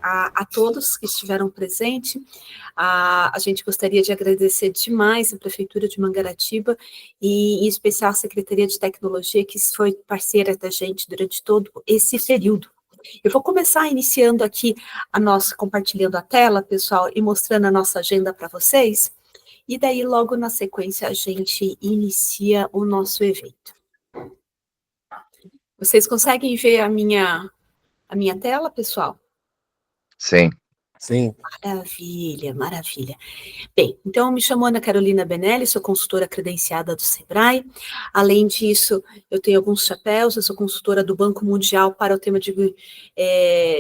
a todos que estiveram presentes. A gente gostaria de agradecer demais a Prefeitura de Mangaratiba e, em especial, a Secretaria de Tecnologia, que foi parceira da gente durante todo esse período. Eu vou começar iniciando aqui compartilhando a tela, pessoal, e mostrando a nossa agenda para vocês, e daí, logo na sequência, a gente inicia o nosso evento. Vocês conseguem ver a minha tela, pessoal? Sim. Sim. Maravilha, maravilha. Bem, então eu me chamo Ana Carolina Benelli, sou consultora credenciada do Sebrae. Além disso, eu tenho alguns chapéus, eu sou consultora do Banco Mundial para o tema de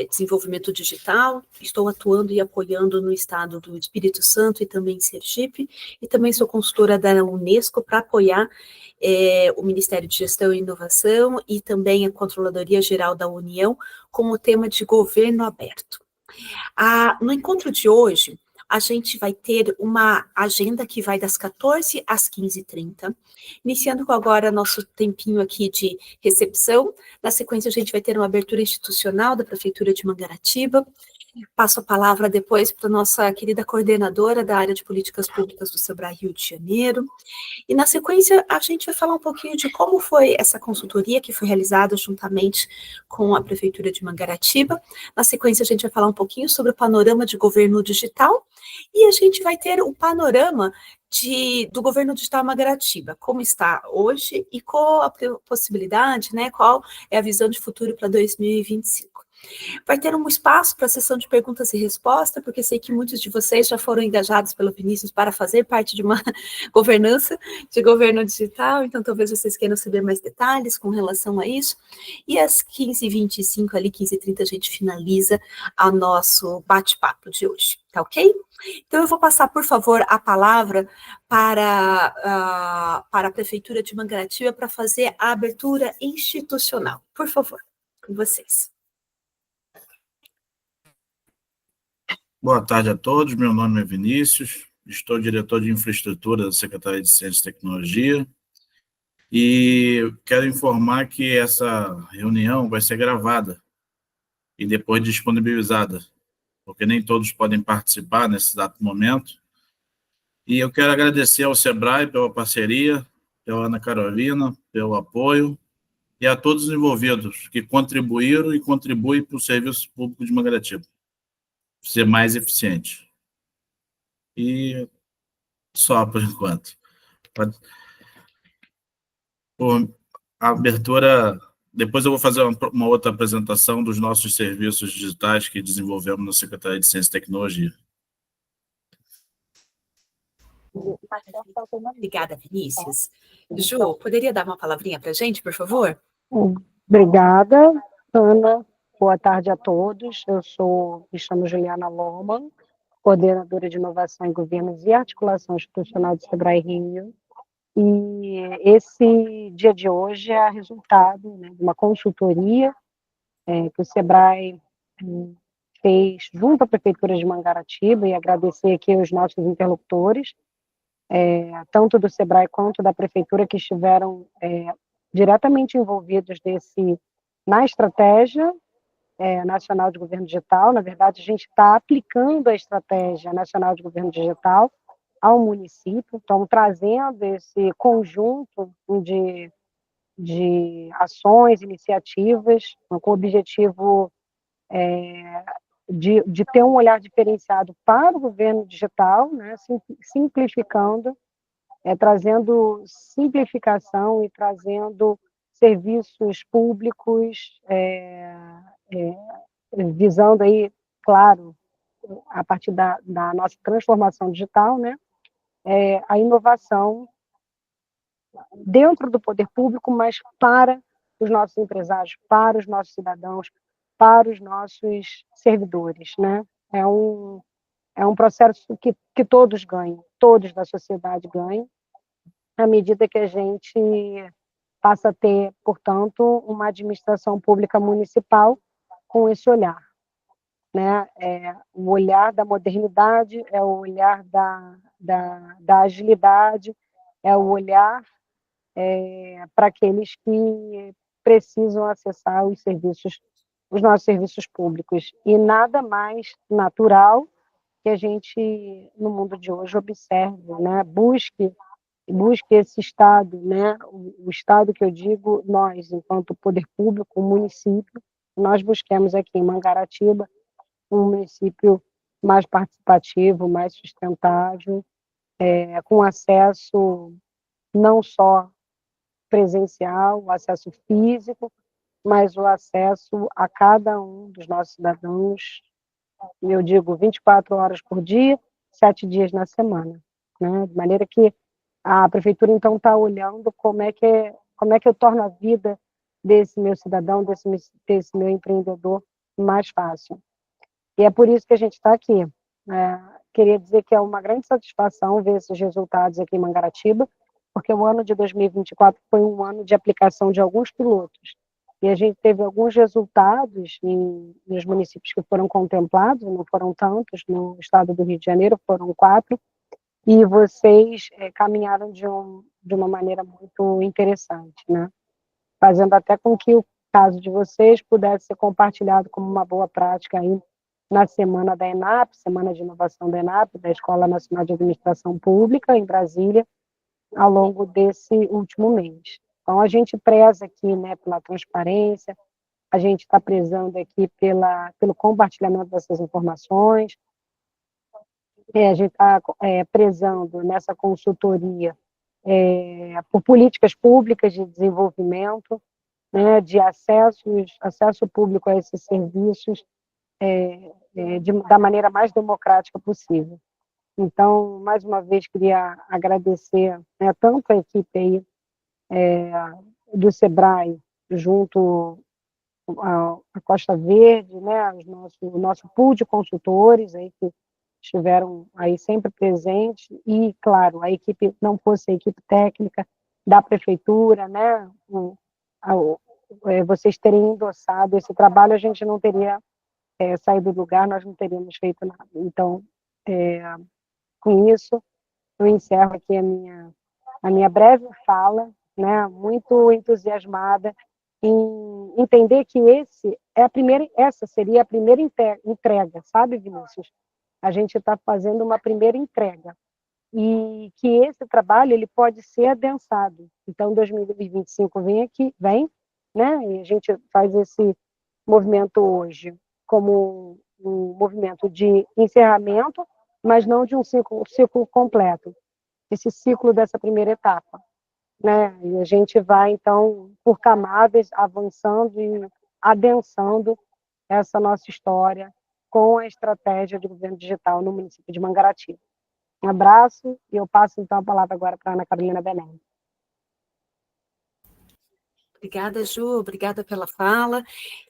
desenvolvimento digital. Estou atuando e apoiando no estado do Espírito Santo e também em Sergipe. E também sou consultora da Unesco para apoiar o Ministério de Gestão e Inovação e também a Controladoria Geral da União com o tema de governo aberto. No encontro de hoje, a gente vai ter uma agenda que vai das 14 às 15h30, iniciando com agora nosso tempinho aqui de recepção. Na sequência, a gente vai ter uma abertura institucional da Prefeitura de Mangaratiba. Passo a palavra depois para a nossa querida coordenadora da área de políticas públicas do Sebrae Rio de Janeiro. E na sequência, a gente vai falar um pouquinho de como foi essa consultoria que foi realizada juntamente com a Prefeitura de Mangaratiba. Na sequência, a gente vai falar um pouquinho sobre o panorama de governo digital e a gente vai ter o panorama do governo digital Mangaratiba, como está hoje e qual a possibilidade, né, qual é a visão de futuro para 2025. Vai ter um espaço para a sessão de perguntas e respostas, porque sei que muitos de vocês já foram engajados pelo Vinícius para fazer parte de uma governança de governo digital, então talvez vocês queiram saber mais detalhes com relação a isso. E às 15h25, ali 15h30, a gente finaliza o nosso bate-papo de hoje, tá ok? Então eu vou passar, por favor, a palavra para a Prefeitura de Mangaratiba para fazer a abertura institucional. Por favor, com vocês. Boa tarde a todos, meu nome é Vinícius, estou diretor de infraestrutura da Secretaria de Ciência e Tecnologia e quero informar que essa reunião vai ser gravada e depois disponibilizada, porque nem todos podem participar nesse exato momento. E eu quero agradecer ao Sebrae pela parceria, pela Ana Carolina, pelo apoio e a todos os envolvidos que contribuíram e contribuem para o serviço público de Mangaratiba ser mais eficiente. E só por enquanto. A abertura, depois eu vou fazer uma outra apresentação dos nossos serviços digitais que desenvolvemos na Secretaria de Ciência e Tecnologia. Obrigada, Vinícius. Ju, poderia dar uma palavrinha para a gente, por favor? Obrigada, Ana. Boa tarde a todos. Me chamo Juliana Lohmann, coordenadora de Inovação em Governos e Articulação Institucional do Sebrae Rio. E esse dia de hoje é resultado, né, de uma consultoria que o Sebrae fez junto à Prefeitura de Mangaratiba, e agradecer aqui aos nossos interlocutores, tanto do Sebrae quanto da Prefeitura, que estiveram diretamente envolvidos na estratégia nacional de governo digital. Na verdade, a gente está aplicando a estratégia nacional de governo digital ao município, então trazendo esse conjunto de ações, iniciativas, com o objetivo de ter um olhar diferenciado para o governo digital, né, simplificando, trazendo simplificação e trazendo serviços públicos, visando aí, claro, a partir da nossa transformação digital, né, a inovação dentro do poder público, mas para os nossos empresários, para os nossos cidadãos, para os nossos servidores, né? É um processo que todos ganham, todos da sociedade ganham, à medida que a gente passa a ter, portanto, uma administração pública municipal com esse olhar, né? O olhar da modernidade, é o olhar da agilidade, é o olhar para aqueles que precisam acessar os serviços os nossos serviços públicos. E nada mais natural que a gente, no mundo de hoje, observe, né? Busque esse Estado, né? O Estado que eu digo, nós, enquanto poder público, o município, nós busquemos aqui em Mangaratiba um município mais participativo, mais sustentável, com acesso não só presencial, o acesso físico, mas o acesso a cada um dos nossos cidadãos, eu digo 24 horas por dia, 7 dias na semana, né? De maneira que a prefeitura então está olhando como é que eu torno a vida desse meu cidadão, desse meu empreendedor mais fácil. E é por isso que a gente está aqui. Queria dizer que é uma grande satisfação ver esses resultados aqui em Mangaratiba, porque o ano de 2024 foi um ano de aplicação de alguns pilotos. E a gente teve alguns resultados nos municípios que foram contemplados, não foram tantos, no estado do Rio de Janeiro foram 4, e vocês caminharam de uma maneira muito interessante, né? Fazendo até com que o caso de vocês pudesse ser compartilhado como uma boa prática aí na semana da ENAP, Semana de Inovação da ENAP, da Escola Nacional de Administração Pública, em Brasília, ao longo desse último mês. Então, a gente preza aqui, né, pela transparência, a gente está prezando aqui pelo compartilhamento dessas informações, a gente está prezando nessa consultoria por políticas públicas de desenvolvimento, né, de acesso público a esses serviços da maneira mais democrática possível. Então, mais uma vez, queria agradecer, né, tanto a equipe aí, do SEBRAE, junto à Costa Verde, né, o nosso pool de consultores aí que estiveram aí sempre presentes, e, claro, a equipe, não fosse a equipe técnica da prefeitura, né, vocês terem endossado esse trabalho, a gente não teria saído do lugar, nós não teríamos feito nada. Então, com isso, eu encerro aqui a minha breve fala, né, muito entusiasmada em entender que essa seria a primeira entrega, sabe, Vinícius? A gente está fazendo uma primeira entrega e que esse trabalho ele pode ser adensado. Então, 2025 vem, né? E a gente faz esse movimento hoje como um movimento de encerramento, mas não de um ciclo completo. Esse ciclo dessa primeira etapa, né? E a gente vai então por camadas avançando e adensando essa nossa história com a estratégia de governo digital no município de Mangaratiba. Um abraço e eu passo então a palavra agora para a Ana Carolina Benelli. Obrigada, Ju, obrigada pela fala.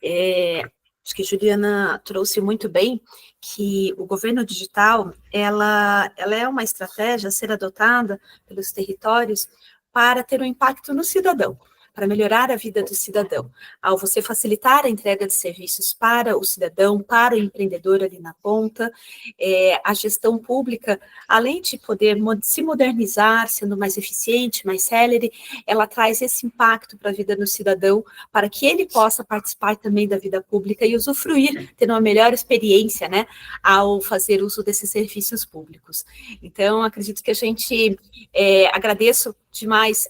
Acho que a Juliana trouxe muito bem que o governo digital, ela é uma estratégia a ser adotada pelos territórios para ter um impacto no cidadão, para melhorar a vida do cidadão. Ao você facilitar a entrega de serviços para o cidadão, para o empreendedor ali na ponta, a gestão pública, além de poder se modernizar, sendo mais eficiente, mais célere, ela traz esse impacto para a vida do cidadão, para que ele possa participar também da vida pública e usufruir, ter uma melhor experiência, né, ao fazer uso desses serviços públicos. Então, acredito que a gente agradeço demais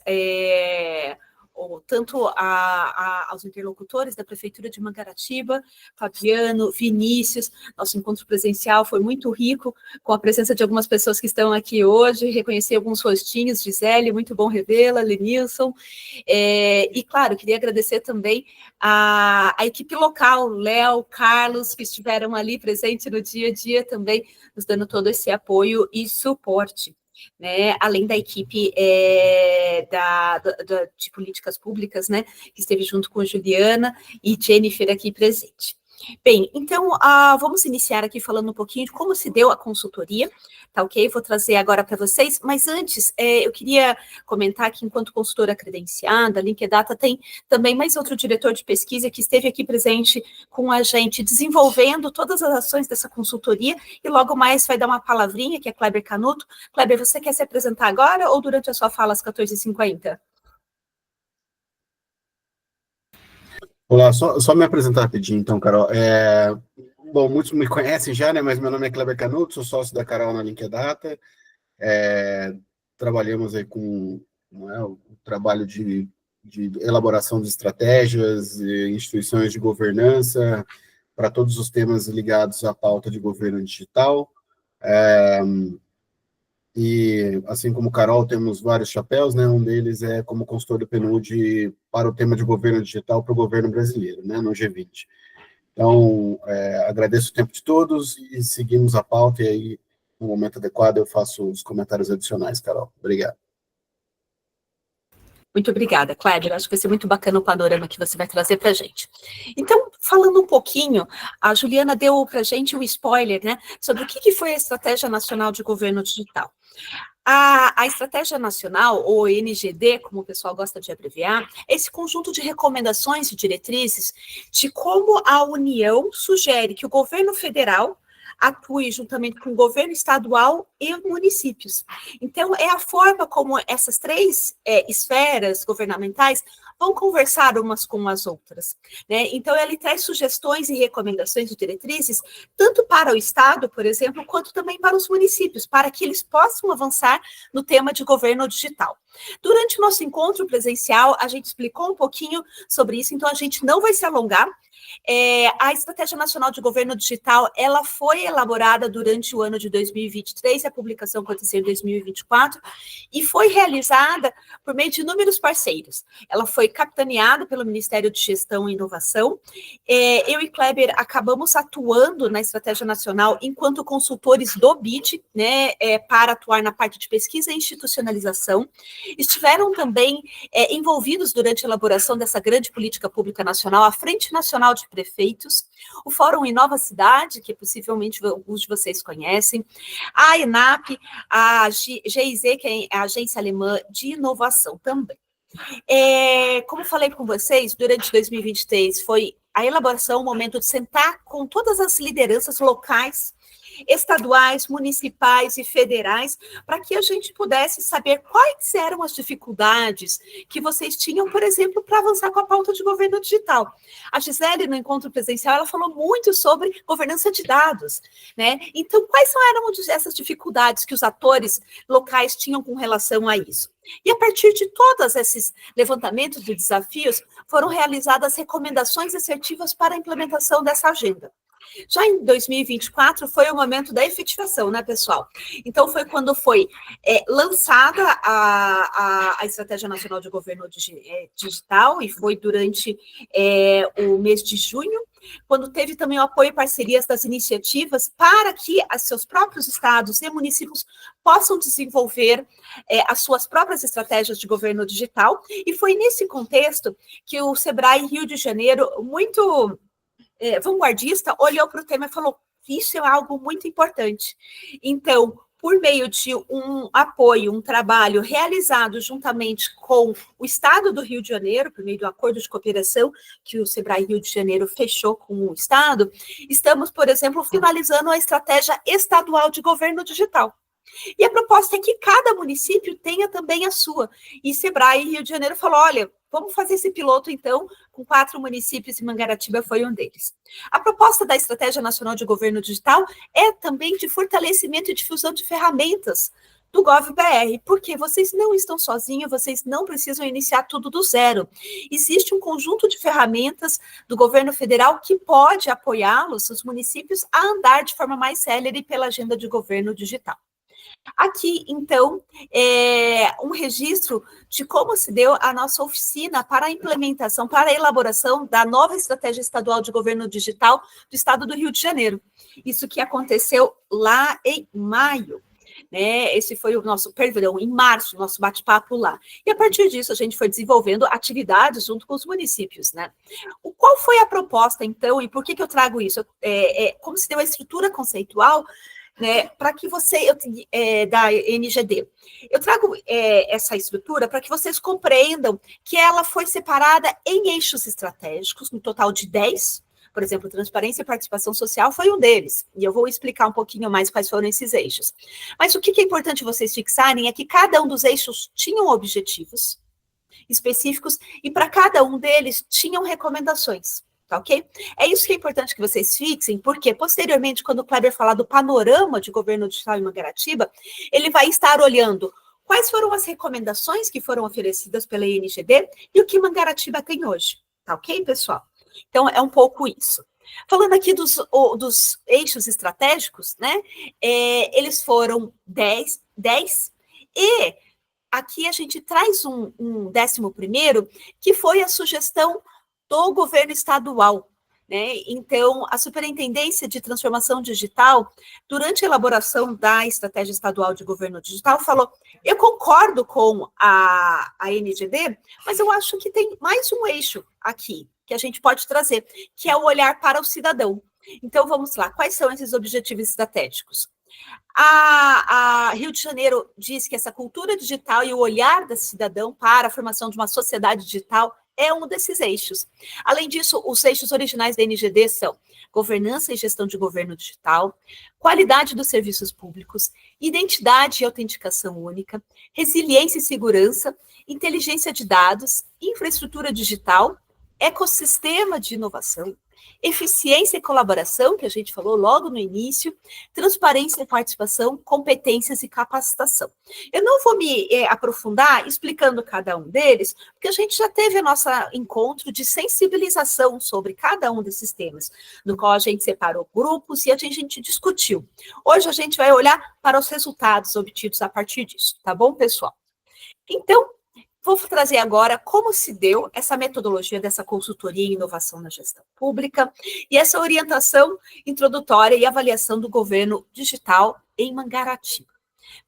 tanto aos interlocutores da Prefeitura de Mangaratiba, Fabiano, Vinícius. Nosso encontro presencial foi muito rico, com a presença de algumas pessoas que estão aqui hoje, reconheci alguns rostinhos, Gisele, muito bom revê-la, Lenilson, e, claro, queria agradecer também a equipe local, Léo, Carlos, que estiveram ali presentes no dia a dia também, nos dando todo esse apoio e suporte. Né, além da equipe de políticas públicas, né, que esteve junto com Juliana e Jennifer aqui presente. Bem, então, vamos iniciar aqui falando um pouquinho de como se deu a consultoria, tá ok? Vou trazer agora para vocês, mas antes, eu queria comentar que, enquanto consultora credenciada, a Linkedata tem também mais outro diretor de pesquisa que esteve aqui presente com a gente, desenvolvendo todas as ações dessa consultoria, e logo mais vai dar uma palavrinha, que é Kleber Canuto. Kleber, você quer se apresentar agora ou durante a sua fala às 14h50? Olá, só me apresentar rapidinho, então, Carol. Bom, muitos me conhecem já, né? Mas meu nome é Kleber Canuto, sou sócio da Carol na Linkedata. Trabalhamos aí com, não é, o trabalho de elaboração de estratégias, instituições de governança para todos os temas ligados à pauta de governo digital. E, assim como Carol, temos vários chapéus, né? Um deles é como consultor do PNUD para o tema de governo digital para o governo brasileiro, né? No G20. Então, agradeço o tempo de todos e seguimos a pauta, e aí, no momento adequado, eu faço os comentários adicionais, Carol. Obrigado. Muito obrigada, Kleber. Acho que vai ser muito bacana o panorama que você vai trazer para a gente. Então, falando um pouquinho, a Juliana deu para a gente um spoiler, né, sobre o que foi a Estratégia Nacional de Governo Digital. A Estratégia Nacional, ou NGD, como o pessoal gosta de abreviar, é esse conjunto de recomendações e diretrizes de como a União sugere que o governo federal atue juntamente com o governo estadual e municípios. Então, é a forma como essas três esferas governamentais vão conversar umas com as outras, né? Então, ele traz sugestões e recomendações e diretrizes, tanto para o Estado, por exemplo, quanto também para os municípios, para que eles possam avançar no tema de governo digital. Durante o nosso encontro presencial, a gente explicou um pouquinho sobre isso, então a gente não vai se alongar. A Estratégia Nacional de Governo Digital, ela foi elaborada durante o ano de 2023, a publicação aconteceu em 2024, e foi realizada por meio de inúmeros parceiros. Ela foi capitaneada pelo Ministério de Gestão e Inovação. Eu e Kleber acabamos atuando na Estratégia Nacional enquanto consultores do BID, né, para atuar na parte de pesquisa e institucionalização. Estiveram também envolvidos durante a elaboração dessa grande política pública nacional, a Frente Nacional de Prefeitos, o Fórum Inova Cidade, que possivelmente alguns de vocês conhecem, a ENAP, a GIZ, que é a Agência Alemã de Inovação também. Como falei com vocês, durante 2023 foi a elaboração, o momento de sentar com todas as lideranças locais, estaduais, municipais e federais, para que a gente pudesse saber quais eram as dificuldades que vocês tinham, por exemplo, para avançar com a pauta de governo digital. A Gisele, no encontro presencial, ela falou muito sobre governança de dados, né? Então, quais eram essas dificuldades que os atores locais tinham com relação a isso? E a partir de todos esses levantamentos de desafios, foram realizadas recomendações assertivas para a implementação dessa agenda. Já em 2024 foi o momento da efetivação, né, pessoal? Então, foi quando foi lançada a Estratégia Nacional de Governo Digital, e foi durante o mês de junho, quando teve também o apoio e parcerias das iniciativas para que seus próprios estados e municípios possam desenvolver as suas próprias estratégias de governo digital, e foi nesse contexto que o Sebrae Rio de Janeiro, muito vanguardista, olhou para o tema e falou: isso é algo muito importante. Então, por meio de um apoio, um trabalho realizado juntamente com o Estado do Rio de Janeiro, por meio do acordo de cooperação que o Sebrae Rio de Janeiro fechou com o Estado, estamos, por exemplo, finalizando a estratégia estadual de governo digital. E a proposta é que cada município tenha também a sua. E Sebrae Rio de Janeiro falou: olha, vamos fazer esse piloto, então, com 4 municípios, e Mangaratiba foi um deles. A proposta da Estratégia Nacional de Governo Digital é também de fortalecimento e difusão de ferramentas do GovBR, porque vocês não estão sozinhos, vocês não precisam iniciar tudo do zero. Existe um conjunto de ferramentas do governo federal que pode apoiá-los, os municípios, a andar de forma mais célere pela agenda de governo digital. Aqui, então, um registro de como se deu a nossa oficina para a implementação, para a elaboração da nova estratégia estadual de governo digital do Estado do Rio de Janeiro. Isso que aconteceu lá em maio, né? Esse foi o nosso, em março, nosso bate-papo lá. E a partir disso, a gente foi desenvolvendo atividades junto com os municípios, né? Qual foi a proposta, então, e por que eu trago isso? Como se deu a estrutura conceitual, né, para que você, da NGD, eu trago essa estrutura para que vocês compreendam que ela foi separada em eixos estratégicos, no total de 10, por exemplo, transparência e participação social foi um deles, e eu vou explicar um pouquinho mais quais foram esses eixos. Mas o que é importante vocês fixarem é que cada um dos eixos tinham objetivos, específicos, e para cada um deles tinham recomendações. Tá, ok? É isso que é importante que vocês fixem, porque posteriormente, quando o Kleber falar do panorama de governo digital em Mangaratiba, ele vai estar olhando quais foram as recomendações que foram oferecidas pela INGD e o que Mangaratiba tem hoje. Tá, ok, pessoal? Então, é um pouco isso. Falando aqui dos eixos estratégicos, né? Eles foram 10, e aqui a gente traz um 11º, que foi a sugestão do governo estadual, né? Então, a Superintendência de Transformação Digital, durante a elaboração da Estratégia Estadual de Governo Digital, falou: eu concordo com a NGD, mas eu acho que tem mais um eixo aqui que a gente pode trazer, que é o olhar para o cidadão. Então, vamos lá, quais são esses objetivos estratégicos? A Rio de Janeiro diz que essa cultura digital e o olhar do cidadão para a formação de uma sociedade digital é um desses eixos. Além disso, os eixos originais da NGD são governança e gestão de governo digital, qualidade dos serviços públicos, identidade e autenticação única, resiliência e segurança, inteligência de dados, infraestrutura digital, ecossistema de inovação, eficiência e colaboração, que a gente falou logo no início, transparência e participação, competências e capacitação. Eu não vou me aprofundar explicando cada um deles, porque a gente já teve o nosso encontro de sensibilização sobre cada um desses temas, no qual a gente separou grupos e a gente discutiu. Hoje a gente vai olhar para os resultados obtidos a partir disso, tá bom, pessoal? Então, vou trazer agora como se deu essa metodologia dessa consultoria em inovação na gestão pública e essa orientação introdutória e avaliação do governo digital em Mangaratiba.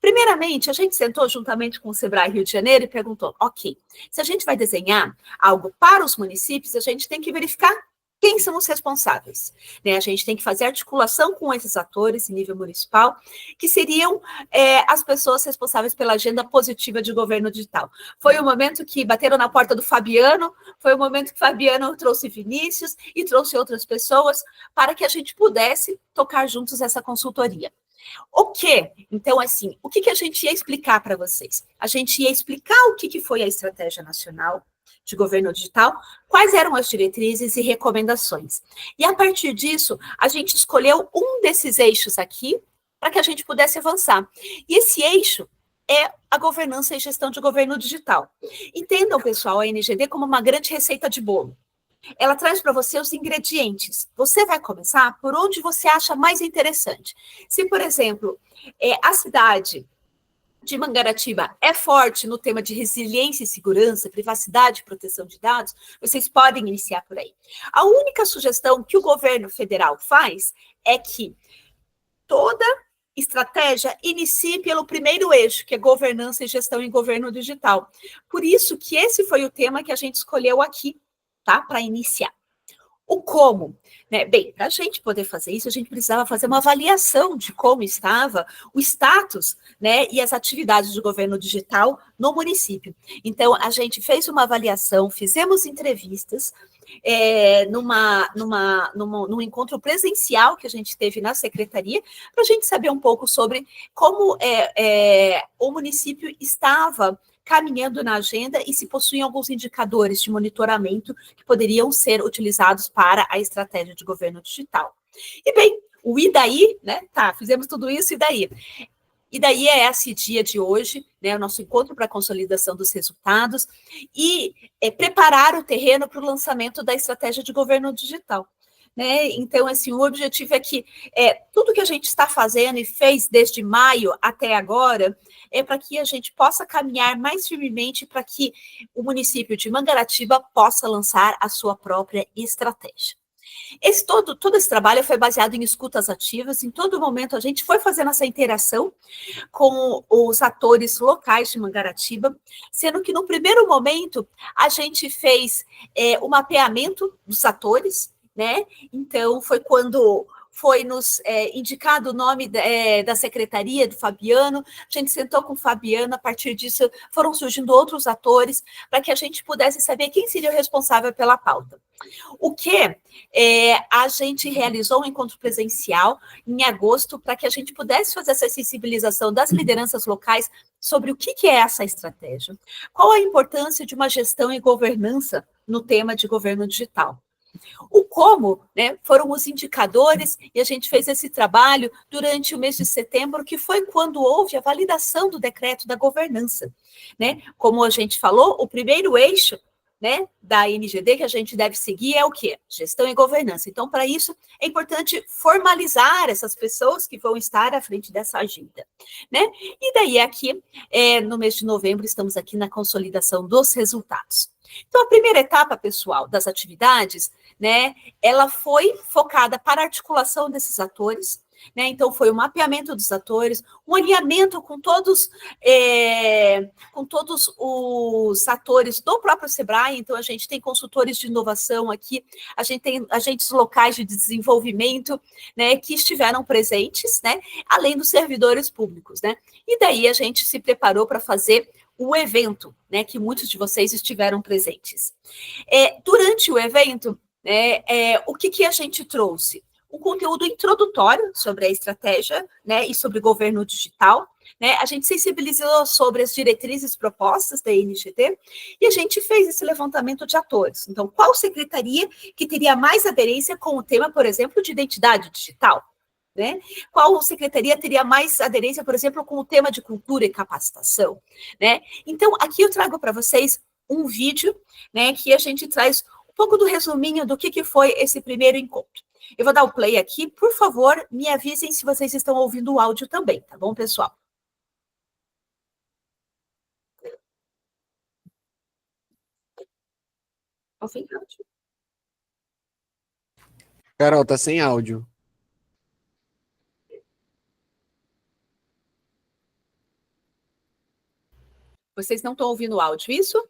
Primeiramente, a gente sentou juntamente com o Sebrae Rio de Janeiro e perguntou, ok, se a gente vai desenhar algo para os municípios, a gente tem que verificar quem são os responsáveis, né? A gente tem que fazer articulação com esses atores em nível municipal, que seriam as pessoas responsáveis pela agenda positiva de governo digital. Foi o momento que bateram na porta do Fabiano, foi o momento que o Fabiano trouxe Vinícius e trouxe outras pessoas para que a gente pudesse tocar juntos essa consultoria. O quê? Então, assim, o que a gente ia explicar para vocês? A gente ia explicar o que foi a Estratégia Nacional de Governo Digital, quais eram as diretrizes e recomendações. E, a partir disso, a gente escolheu um desses eixos aqui para que a gente pudesse avançar. E esse eixo é a governança e gestão de governo digital. Entendam, pessoal, a NGD como uma grande receita de bolo. Ela traz para você os ingredientes. Você vai começar por onde você acha mais interessante. Se, por exemplo, a cidade de Mangaratiba é forte no tema de resiliência e segurança, privacidade e proteção de dados, vocês podem iniciar por aí. A única sugestão que o governo federal faz é que toda estratégia inicie pelo primeiro eixo, que é governança e gestão em governo digital. Por isso que esse foi o tema que a gente escolheu aqui, tá? Para iniciar. O como, né? Bem, para a gente poder fazer isso, a gente precisava fazer uma avaliação de como estava o status, né, e as atividades do governo digital no município. Então, a gente fez uma avaliação, fizemos entrevistas, num encontro presencial que a gente teve na secretaria, para a gente saber um pouco sobre como o município estava caminhando na agenda e se possuem alguns indicadores de monitoramento que poderiam ser utilizados para a estratégia de governo digital. E bem, o e daí, né? Tá, fizemos tudo isso, e daí? E daí é esse dia de hoje, né, o nosso encontro para a consolidação dos resultados e preparar o terreno para o lançamento da estratégia de governo digital. Né? Então, assim, o objetivo é que tudo que a gente está fazendo e fez desde maio até agora é para que a gente possa caminhar mais firmemente para que o município de Mangaratiba possa lançar a sua própria estratégia. Todo esse trabalho foi baseado em escutas ativas, em todo momento a gente foi fazendo essa interação com os atores locais de Mangaratiba, sendo que no primeiro momento a gente fez o mapeamento dos atores, né? Então, foi quando foi nos indicado o nome da secretaria do Fabiano, a gente sentou com o Fabiano, a partir disso foram surgindo outros atores, para que a gente pudesse saber quem seria o responsável pela pauta. O que a gente realizou um encontro presencial em agosto, para que a gente pudesse fazer essa sensibilização das lideranças locais sobre o que é essa estratégia. Qual a importância de uma gestão e governança no tema de governo digital? O como, né, foram os indicadores, e a gente fez esse trabalho durante o mês de setembro, que foi quando houve a validação do decreto da governança, né? Como a gente falou, o primeiro eixo, né, da NGD que a gente deve seguir é o quê? Gestão e governança. Então, para isso, é importante formalizar essas pessoas que vão estar à frente dessa agenda, né? E daí aqui, no mês de novembro, estamos aqui na consolidação dos resultados. Então, a primeira etapa, pessoal, das atividades, né, ela foi focada para a articulação desses atores, né, então foi o mapeamento dos atores, um alinhamento com todos os atores do próprio Sebrae. Então a gente tem consultores de inovação aqui, a gente tem agentes locais de desenvolvimento, né, que estiveram presentes, né, além dos servidores públicos, né, e daí a gente se preparou para fazer o evento, né, que muitos de vocês estiveram presentes. Durante o evento, o que a gente trouxe? Um conteúdo introdutório sobre a estratégia, né, e sobre governo digital, né, a gente sensibilizou sobre as diretrizes propostas da NGD e a gente fez esse levantamento de atores. Então, qual secretaria que teria mais aderência com o tema, por exemplo, de identidade digital? Né? Qual secretaria teria mais aderência, por exemplo, com o tema de cultura e capacitação? Né? Então, aqui eu trago para vocês um vídeo, né, que a gente traz um pouco do resuminho do que foi esse primeiro encontro. Eu vou dar o play aqui, por favor, me avisem se vocês estão ouvindo o áudio também, tá bom, pessoal? Carol, tá sem áudio. Vocês não estão ouvindo o áudio, isso?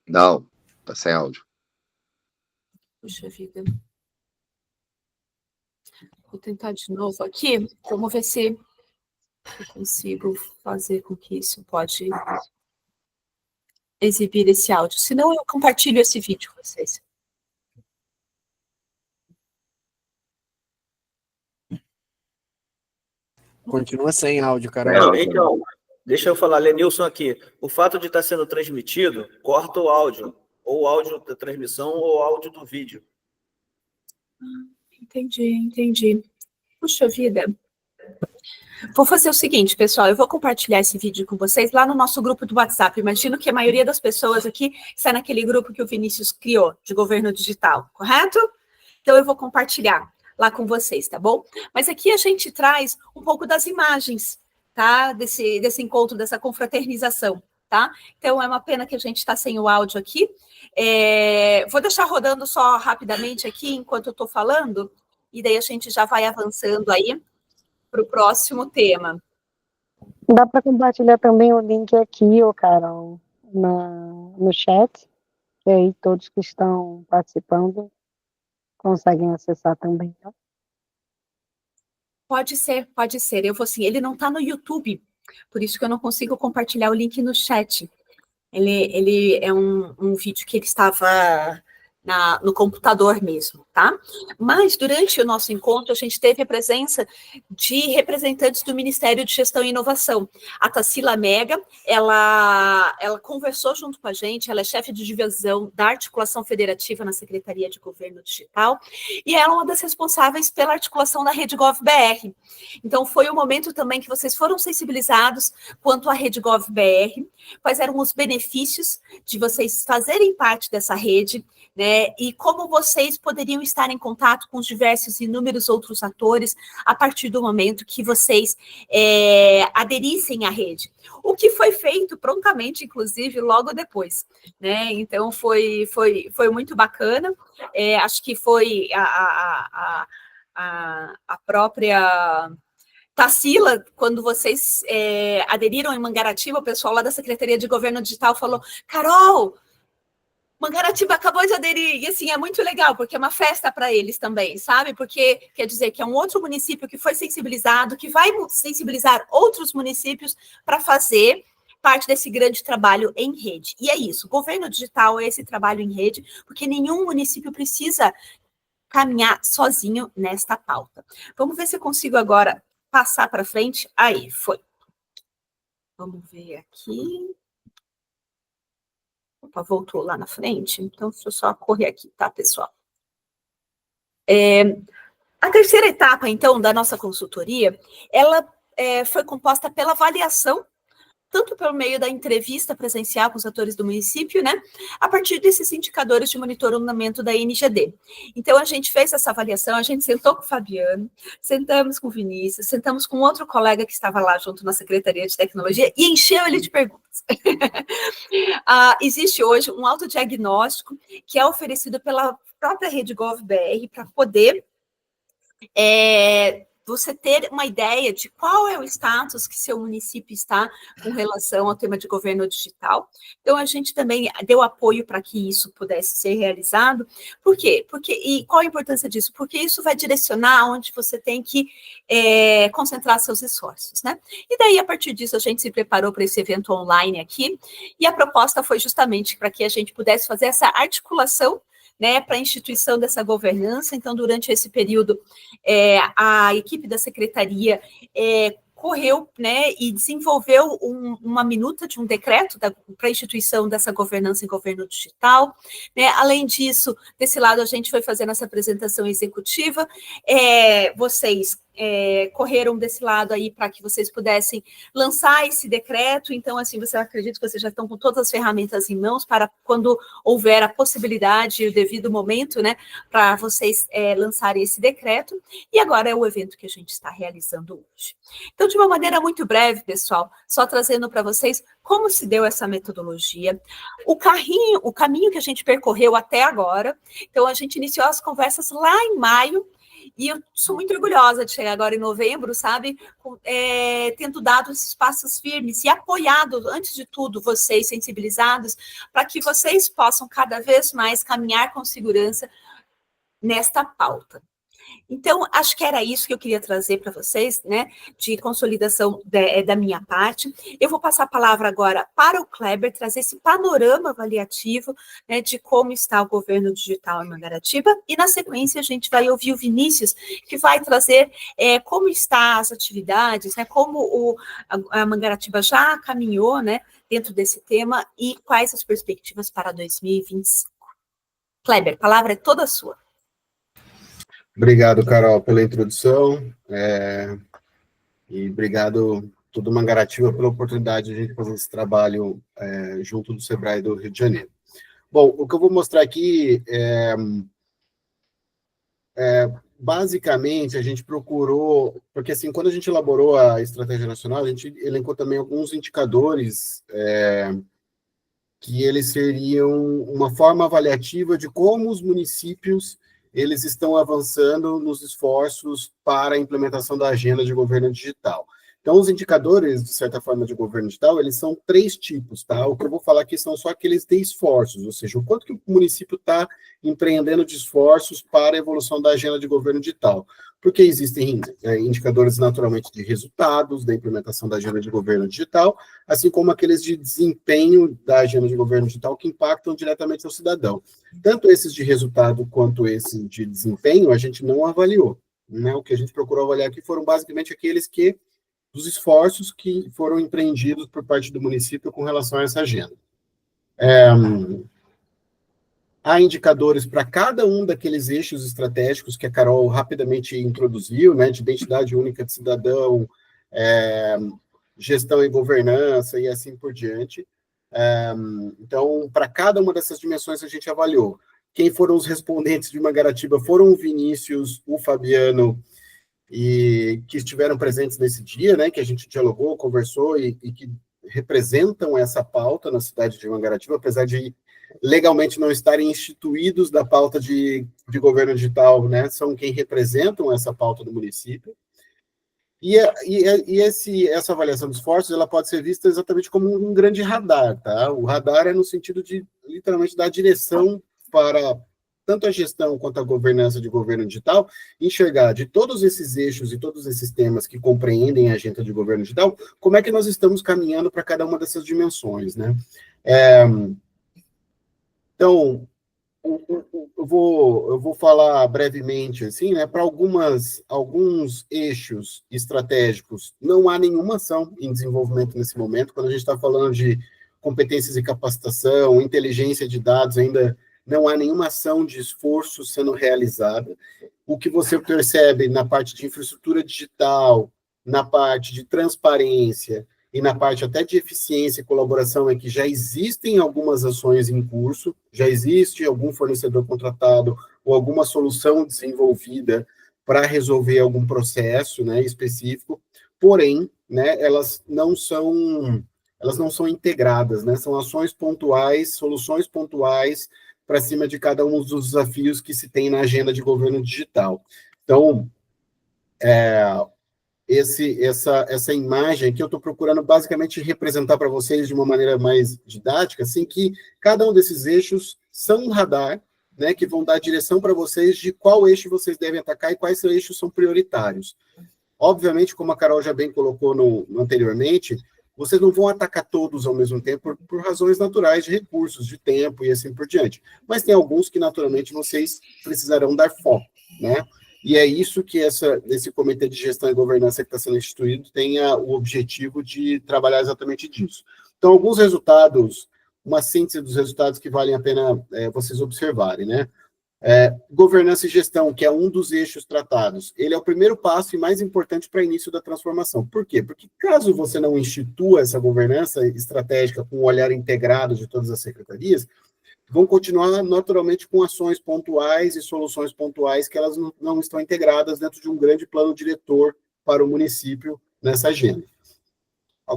Não, tá sem áudio. Puxa vida. Vou tentar de novo aqui. Vamos ver se eu consigo fazer com que isso pode exibir esse áudio. Senão eu compartilho esse vídeo com vocês. Continua sem áudio, Carol. Não, Então, deixa eu falar, Lenilson aqui. O fato de estar sendo transmitido, corta o áudio. Ou o áudio da transmissão ou o áudio do vídeo. Entendi. Puxa vida. Vou fazer o seguinte, pessoal, eu vou compartilhar esse vídeo com vocês lá no nosso grupo do WhatsApp. Imagino que a maioria das pessoas aqui está naquele grupo que o Vinícius criou, de governo digital, correto? Então, eu vou compartilhar lá com vocês, tá bom? Mas aqui a gente traz um pouco das imagens, tá? Desse encontro, dessa confraternização, tá? Então, é uma pena que a gente está sem o áudio aqui. Vou deixar rodando só rapidamente aqui, enquanto eu estou falando, e daí a gente já vai avançando aí para o próximo tema. Dá para compartilhar também o link aqui, Carol, no chat, e aí todos que estão participando conseguem acessar também, tá? Pode ser. Eu vou assim, ele não está no YouTube, por isso que eu não consigo compartilhar o link no chat. Ele é um vídeo que ele estava no computador mesmo, tá? Mas, durante o nosso encontro, a gente teve a presença de representantes do Ministério de Gestão e Inovação. A Tarsila Mega, ela conversou junto com a gente, ela é chefe de divisão da articulação federativa na Secretaria de Governo Digital, e ela é uma das responsáveis pela articulação da Rede Gov.br. Então, foi o momento também que vocês foram sensibilizados quanto à Rede Gov.br, quais eram os benefícios de vocês fazerem parte dessa rede, né? E como vocês poderiam estar em contato com os diversos e inúmeros outros atores a partir do momento que vocês aderissem à rede. O que foi feito prontamente, inclusive, logo depois, né? Então, foi muito bacana. Acho que foi a própria Tarsila, quando vocês aderiram em Mangaratiba, o pessoal lá da Secretaria de Governo Digital falou: Carol, Mangaratiba acabou de aderir, e assim, é muito legal, porque é uma festa para eles também, sabe? Porque quer dizer que é um outro município que foi sensibilizado, que vai sensibilizar outros municípios para fazer parte desse grande trabalho em rede. E é isso, governo digital é esse trabalho em rede, porque nenhum município precisa caminhar sozinho nesta pauta. Vamos ver se eu consigo agora passar para frente. Aí, foi. Vamos ver aqui. Opa, voltou lá na frente. Então, deixa eu só correr aqui, tá, pessoal? A terceira etapa, então, da nossa consultoria, ela foi composta pela avaliação, tanto pelo meio da entrevista presencial com os atores do município, né, a partir desses indicadores de monitoramento da NGD. Então, a gente fez essa avaliação, a gente sentou com o Fabiano, sentamos com o Vinícius, sentamos com outro colega que estava lá junto na Secretaria de Tecnologia e encheu ele de perguntas. Existe hoje um autodiagnóstico que é oferecido pela própria Rede Gov.br para poder você ter uma ideia de qual é o status que seu município está com relação ao tema de governo digital. Então, a gente também deu apoio para que isso pudesse ser realizado. Por quê? E qual a importância disso? Porque isso vai direcionar onde você tem que concentrar seus esforços, né? E daí, a partir disso, a gente se preparou para esse evento online aqui, e a proposta foi justamente para que a gente pudesse fazer essa articulação, né, para a instituição dessa governança. Então, durante esse período, a equipe da secretaria correu, né, e desenvolveu uma minuta de um decreto para a instituição dessa governança em governo digital, né? Além disso, desse lado, a gente foi fazendo essa apresentação executiva, vocês correram desse lado aí para que vocês pudessem lançar esse decreto. Então, assim, você acredita que vocês já estão com todas as ferramentas em mãos para quando houver a possibilidade e o devido momento, né, para vocês lançarem esse decreto. E agora é o evento que a gente está realizando hoje. Então, de uma maneira muito breve, pessoal, só trazendo para vocês como se deu essa metodologia, o caminho que a gente percorreu até agora. Então, a gente iniciou as conversas lá em maio, e eu sou muito orgulhosa de chegar agora em novembro, sabe, tendo dado esses passos firmes e apoiado, antes de tudo, vocês sensibilizados, para que vocês possam cada vez mais caminhar com segurança nesta pauta. Então, acho que era isso que eu queria trazer para vocês, né, de consolidação da minha parte. Eu vou passar a palavra agora para o Kleber, trazer esse panorama avaliativo, né, de como está o governo digital em Mangaratiba, e na sequência a gente vai ouvir o Vinícius, que vai trazer como estão as atividades, né, como a Mangaratiba já caminhou, né, dentro desse tema, e quais as perspectivas para 2025. Kleber, a palavra é toda sua. Obrigado, Carol, pela introdução, e obrigado, todo Mangaratiba, pela oportunidade de a gente fazer esse trabalho junto do Sebrae do Rio de Janeiro. Bom, o que eu vou mostrar aqui basicamente, a gente procurou, porque assim, quando a gente elaborou a Estratégia Nacional, a gente elencou também alguns indicadores que eles seriam uma forma avaliativa de como os municípios eles estão avançando nos esforços para a implementação da agenda de governo digital. Então, os indicadores, de certa forma, de governo digital, eles são 3 tipos, tá? O que eu vou falar aqui são só aqueles de esforços, ou seja, o quanto que o município está empreendendo de esforços para a evolução da agenda de governo digital. Porque existem indicadores, naturalmente, de resultados da implementação da agenda de governo digital, assim como aqueles de desempenho da agenda de governo digital que impactam diretamente ao cidadão. Tanto esses de resultado quanto esses de desempenho, a gente não avaliou, né? O que a gente procurou avaliar aqui foram basicamente aqueles dos esforços que foram empreendidos por parte do município com relação a essa agenda. Há indicadores para cada um daqueles eixos estratégicos que a Carol rapidamente introduziu, né, de identidade única de cidadão, gestão e governança e assim por diante. Então, para cada uma dessas dimensões a gente avaliou. Quem foram os respondentes de Mangaratiba foram o Vinícius, o Fabiano, e que estiveram presentes nesse dia, né, que a gente dialogou, conversou e que representam essa pauta na cidade de Mangaratiba, apesar de legalmente não estarem instituídos da pauta de governo digital, né, são quem representam essa pauta do município. E essa avaliação dos esforços, ela pode ser vista exatamente como um grande radar, tá? O radar é no sentido de, literalmente, dar direção para tanto a gestão quanto a governança de governo digital, enxergar de todos esses eixos e todos esses temas que compreendem a agenda de governo digital, como é que nós estamos caminhando para cada uma dessas dimensões, né? Então, eu vou falar brevemente, assim, né? Para alguns eixos estratégicos, não há nenhuma ação em desenvolvimento nesse momento. Quando a gente está falando de competências e capacitação, inteligência de dados, ainda não há nenhuma ação de esforço sendo realizada. O que você percebe na parte de infraestrutura digital, na parte de transparência e na parte até de eficiência e colaboração é que já existem algumas ações em curso, já existe algum fornecedor contratado ou alguma solução desenvolvida para resolver algum processo, né, específico, porém, né, elas não são integradas, né, são ações pontuais, soluções pontuais para cima de cada um dos desafios que se tem na agenda de governo digital. Então, essa imagem aqui eu estou procurando basicamente representar para vocês de uma maneira mais didática, assim, que cada um desses eixos são um radar, né, que vão dar direção para vocês de qual eixo vocês devem atacar e quais eixos são prioritários. Obviamente, como a Carol já bem colocou anteriormente, vocês não vão atacar todos ao mesmo tempo por razões naturais de recursos, de tempo e assim por diante. Mas tem alguns que, naturalmente, vocês precisarão dar foco, né? E é isso que esse Comitê de Gestão e Governança que está sendo instituído tem o objetivo de trabalhar exatamente disso. Então, alguns resultados, uma síntese dos resultados que valem a pena vocês observarem, né? Governança e gestão, que é um dos eixos tratados, ele é o primeiro passo e mais importante para o início da transformação. Por quê? Porque caso você não institua essa governança estratégica com o olhar integrado de todas as secretarias, vão continuar naturalmente com ações pontuais e soluções pontuais que elas não estão integradas dentro de um grande plano diretor para o município nessa agenda.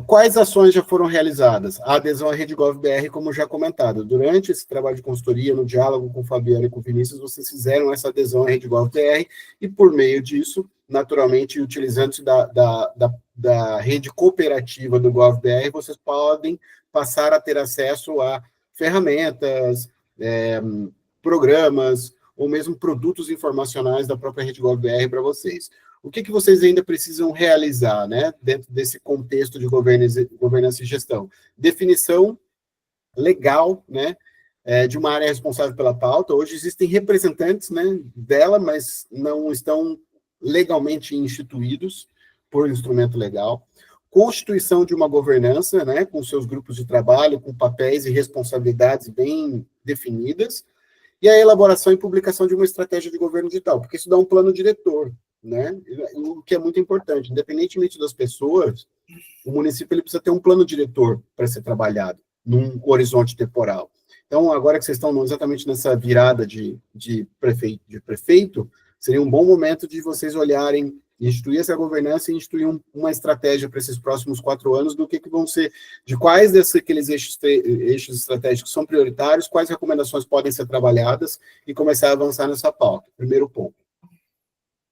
Quais ações já foram realizadas? A adesão à Rede GovBR, como já comentado. Durante esse trabalho de consultoria, no diálogo com o Fabiano e com o Vinícius, vocês fizeram essa adesão à Rede GovBR e, por meio disso, naturalmente, utilizando-se da rede cooperativa do GovBR, vocês podem passar a ter acesso a ferramentas, programas, ou mesmo produtos informacionais da própria Rede GovBR para vocês. O que vocês ainda precisam realizar, né, dentro desse contexto de governança e gestão? Definição legal, né, de uma área responsável pela pauta. Hoje existem representantes, né, dela, mas não estão legalmente instituídos por instrumento legal. Constituição de uma governança, né, com seus grupos de trabalho, com papéis e responsabilidades bem definidas, e a elaboração e publicação de uma estratégia de governo digital, porque isso dá um plano diretor, né, o que é muito importante. Independentemente das pessoas, o município ele precisa ter um plano diretor para ser trabalhado, num horizonte temporal. Então, agora que vocês estão exatamente nessa virada de prefeito, seria um bom momento de vocês olharem, instituir essa governança e instituir uma estratégia para esses próximos 4 anos do que vão ser, de quais daqueles eixos estratégicos são prioritários, quais recomendações podem ser trabalhadas e começar a avançar nessa pauta. Primeiro ponto.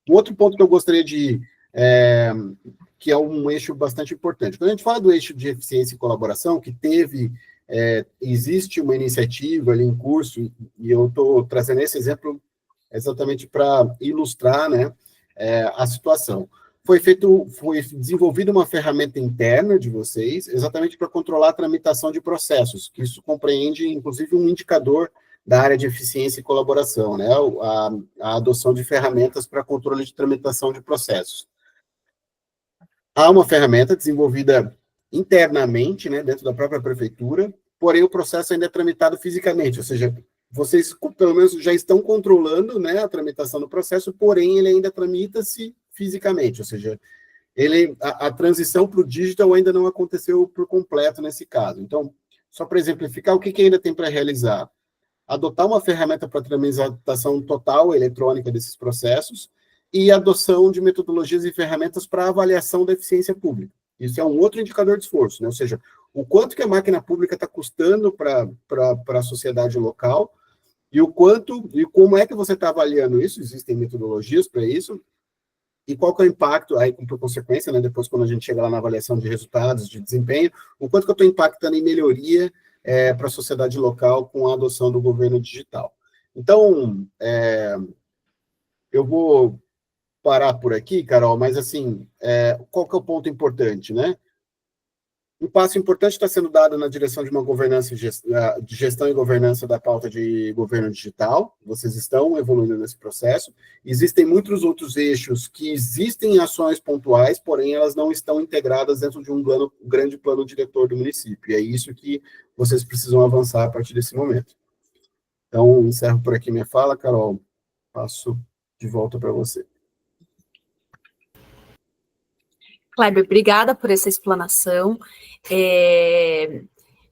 Um outro ponto que eu gostaria que é um eixo bastante importante. Quando a gente fala do eixo de eficiência e colaboração, que existe uma iniciativa ali em curso, e eu estou trazendo esse exemplo exatamente para ilustrar, né, a situação. Foi desenvolvida uma ferramenta interna de vocês, exatamente para controlar a tramitação de processos, que isso compreende, inclusive, um indicador da área de eficiência e colaboração, né, a adoção de ferramentas para controle de tramitação de processos. Há uma ferramenta desenvolvida internamente, né, dentro da própria prefeitura, porém o processo ainda é tramitado fisicamente, ou seja, vocês, pelo menos, já estão controlando, né, a tramitação do processo, porém, ele ainda tramita-se fisicamente, ou seja, a transição para o digital ainda não aconteceu por completo nesse caso. Então, só para exemplificar, o que ainda tem para realizar? Adotar uma ferramenta para tramitação total eletrônica desses processos e adoção de metodologias e ferramentas para avaliação da eficiência pública. Isso é um outro indicador de esforço, né? Ou seja, o quanto que a máquina pública está custando para a sociedade local e como é que você está avaliando isso. Existem metodologias para isso, e qual que é o impacto, aí por consequência, né, depois quando a gente chega lá na avaliação de resultados, de desempenho, o quanto que eu estou impactando em melhoria para a sociedade local com a adoção do governo digital. Então, eu vou parar por aqui, Carol, mas assim, qual que é o ponto importante, né? Um passo importante está sendo dado na direção de uma governança de gestão e governança da pauta de governo digital. Vocês estão evoluindo nesse processo. Existem muitos outros eixos que existem em ações pontuais, porém elas não estão integradas dentro de um grande plano diretor do município. E é isso que vocês precisam avançar a partir desse momento. Então, encerro por aqui minha fala, Carol. Passo de volta para você. Kleber, obrigada por essa explanação.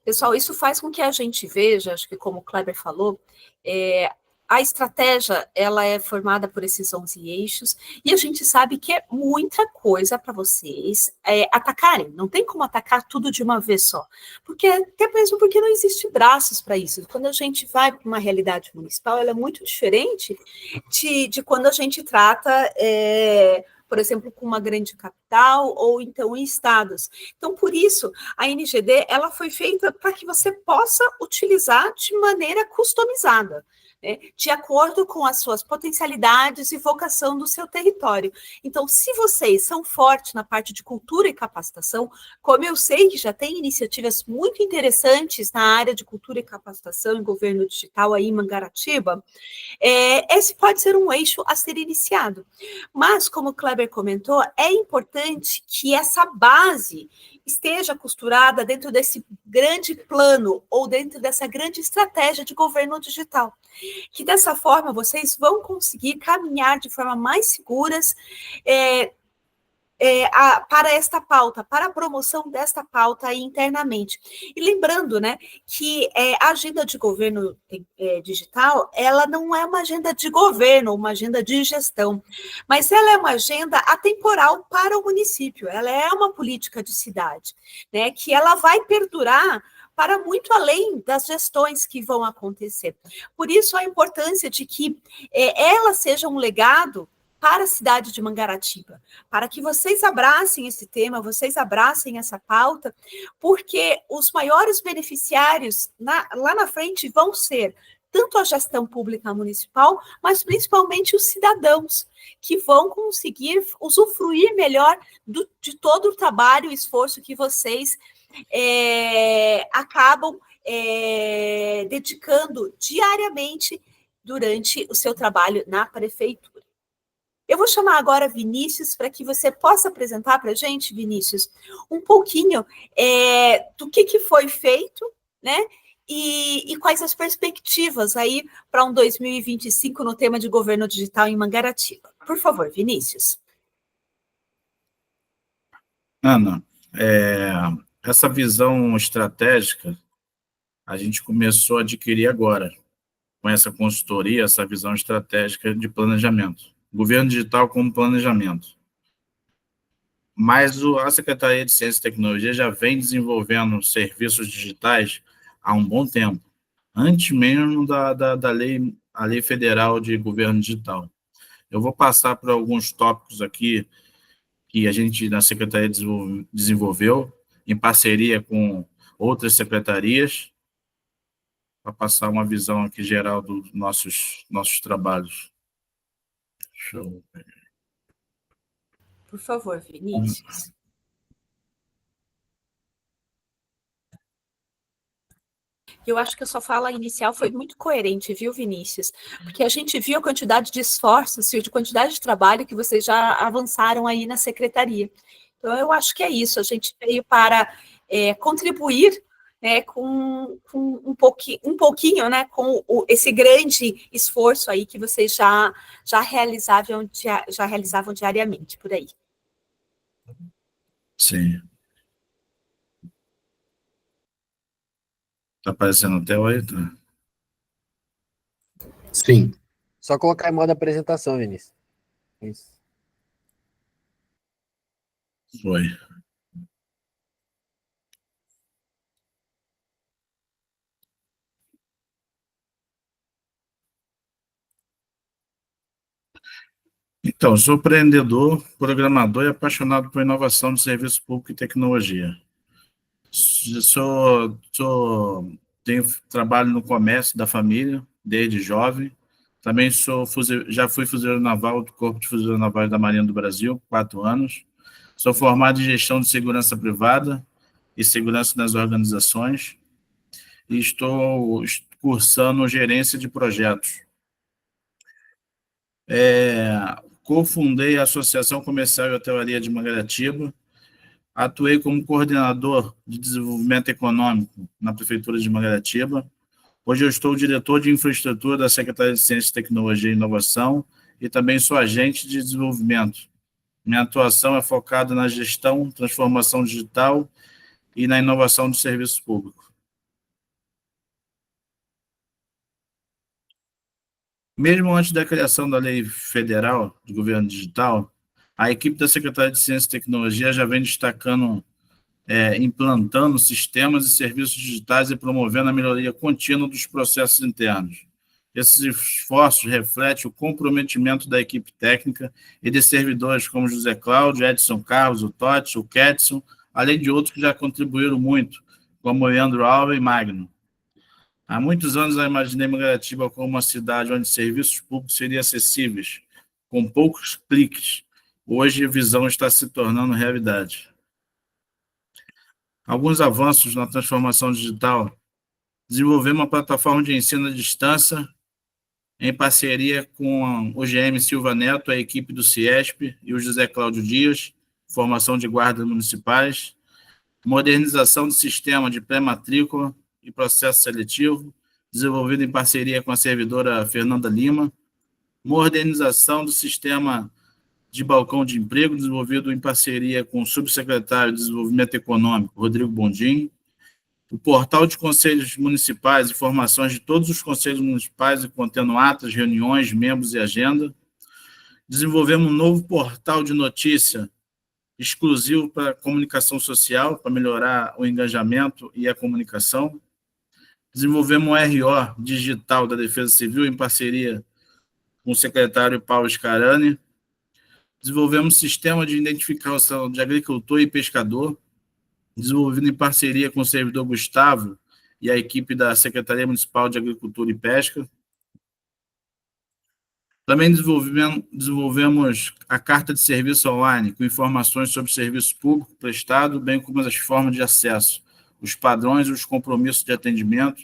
Pessoal, isso faz com que a gente veja, acho que como o Kleber falou, a estratégia, ela é formada por esses 11 eixos, e a gente sabe que é muita coisa para vocês atacarem, não tem como atacar tudo de uma vez só, até mesmo porque não existe braços para isso. Quando a gente vai para uma realidade municipal, ela é muito diferente de quando a gente trata, por exemplo, com uma grande capital ou então em estados. Então, por isso, a NGD, ela foi feita para que você possa utilizar de maneira customizada, né, de acordo com as suas potencialidades e vocação do seu território. Então, se vocês são fortes na parte de cultura e capacitação, como eu sei que já tem iniciativas muito interessantes na área de cultura e capacitação em governo digital aí em Mangaratiba, esse pode ser um eixo a ser iniciado. Mas, como o Kleber comentou, é importante que essa base esteja costurada dentro desse grande plano ou dentro dessa grande estratégia de governo digital, que dessa forma vocês vão conseguir caminhar de forma mais seguras para esta pauta, para a promoção desta pauta aí internamente. E lembrando, né, que a agenda de governo digital, ela não é uma agenda de governo, uma agenda de gestão, mas ela é uma agenda atemporal para o município, ela é uma política de cidade, né, que ela vai perdurar para muito além das gestões que vão acontecer. Por isso, a importância de que ela seja um legado para a cidade de Mangaratiba, para que vocês abracem esse tema, vocês abracem essa pauta, porque os maiores beneficiários lá na frente vão ser tanto a gestão pública municipal, mas principalmente os cidadãos, que vão conseguir usufruir melhor de todo o trabalho e esforço que vocês acabam dedicando diariamente durante o seu trabalho na prefeitura. Eu vou chamar agora Vinícius para que você possa apresentar para a gente, Vinícius, um pouquinho do que foi feito, né? E quais as perspectivas aí para um 2025 no tema de governo digital em Mangaratiba. Por favor, Vinícius. Ana, essa visão estratégica a gente começou a adquirir agora, com essa consultoria, essa visão estratégica de planejamento. Governo digital como planejamento. Mas a Secretaria de Ciência e Tecnologia já vem desenvolvendo serviços digitais há um bom tempo, antes mesmo da lei federal de governo digital. Eu vou passar por alguns tópicos aqui que a gente, na Secretaria, desenvolveu, em parceria com outras secretarias, para passar uma visão aqui geral dos nossos trabalhos. Deixa eu ver. Por favor, Vinícius. Eu acho que a sua fala inicial foi muito coerente, viu, Vinícius? Porque a gente viu a quantidade de esforços e de quantidade de trabalho que vocês já avançaram aí na secretaria. Então, eu acho que é isso. A gente veio para contribuir, né, com um pouquinho, né, com esse grande esforço aí que vocês já realizavam diariamente por aí. Sim. Está aparecendo a tela aí? Tá? Sim. Só colocar em modo apresentação, Vinícius. Isso. Foi. Então, sou empreendedor, programador e apaixonado por inovação de serviço público e tecnologia. Trabalho no comércio da família, desde jovem. Também já fui fuzileiro naval do Corpo de Fuzileiros Navais da Marinha do Brasil, 4 anos. Sou formado em gestão de segurança privada, e segurança nas organizações, e estou cursando gerência de projetos. Cofundei a Associação Comercial e Hotelaria de Mangaratiba, atuei como coordenador de desenvolvimento econômico na Prefeitura de Mangaratiba. Hoje eu estou diretor de infraestrutura da Secretaria de Ciência, Tecnologia e Inovação e também sou agente de desenvolvimento. Minha atuação é focada na gestão, transformação digital e na inovação de serviços públicos. Mesmo antes da criação da Lei Federal de Governo Digital, a equipe da Secretaria de Ciência e Tecnologia já vem destacando, implantando sistemas e serviços digitais e promovendo a melhoria contínua dos processos internos. Esses esforços refletem o comprometimento da equipe técnica e de servidores como José Cláudio, Edson Carlos, o Totti, o Ketson, além de outros que já contribuíram muito, como o Leandro Alves e Magno. Há muitos anos eu imaginei Mangaratiba como uma cidade onde serviços públicos seriam acessíveis, com poucos cliques. Hoje a visão está se tornando realidade. Alguns avanços na transformação digital. Desenvolver uma plataforma de ensino à distância em parceria com o GM Silva Neto, a equipe do CIESP e o José Cláudio Dias, formação de guardas municipais, modernização do sistema de pré-matrícula e processo seletivo, desenvolvido em parceria com a servidora Fernanda Lima, modernização do sistema de balcão de emprego, desenvolvido em parceria com o subsecretário de Desenvolvimento Econômico, Rodrigo Bondim, o portal de conselhos municipais, informações de todos os conselhos municipais, contendo atas, reuniões, membros e agenda. Desenvolvemos um novo portal de notícia exclusivo para comunicação social, para melhorar o engajamento e a comunicação. Desenvolvemos um RO digital da Defesa Civil em parceria com o secretário Paulo Scarani. Desenvolvemos um sistema de identificação de agricultor e pescador, desenvolvido em parceria com o servidor Gustavo e a equipe da Secretaria Municipal de Agricultura e Pesca. Também desenvolvemos a carta de serviço online, com informações sobre serviço público prestado, bem como as formas de acesso, os padrões e os compromissos de atendimento.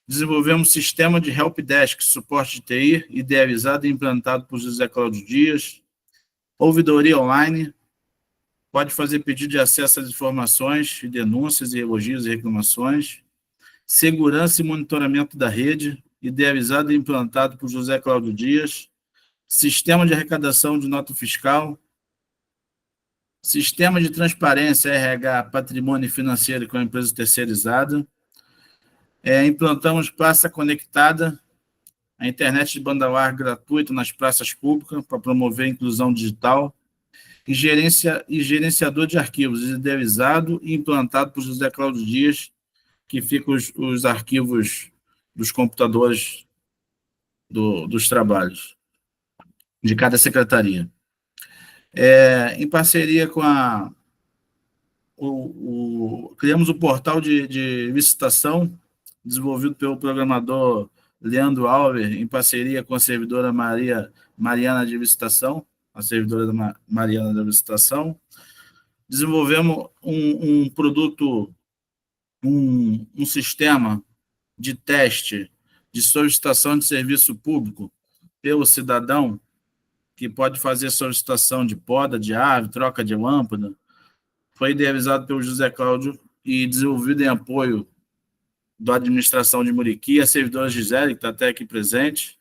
Desenvolvemos sistema de helpdesk, suporte de TI, idealizado e implantado por José Cláudio Dias. Ouvidoria online, pode fazer pedido de acesso às informações, denúncias, elogios e reclamações. Segurança e monitoramento da rede, idealizado e implantado por José Cláudio Dias. Sistema de arrecadação de nota fiscal. Sistema de transparência, RH, patrimônio financeiro com a empresa terceirizada. Implantamos praça conectada, a internet de banda larga gratuita nas praças públicas para promover a inclusão digital. E gerenciador de arquivos, idealizado e implantado por José Cláudio Dias, que fica os arquivos dos computadores dos trabalhos de cada secretaria. Em parceria com criamos o portal de licitação, desenvolvido pelo programador Leandro Alves, em parceria com a servidora Mariana de Licitação, a servidora da Mariana da Licitação. Desenvolvemos um produto, um sistema de teste de solicitação de serviço público pelo cidadão, que pode fazer solicitação de poda de árvore, troca de lâmpada. Foi idealizado pelo José Cláudio e desenvolvido em apoio da administração de Muriqui, a servidora Gisele, que está até aqui presente.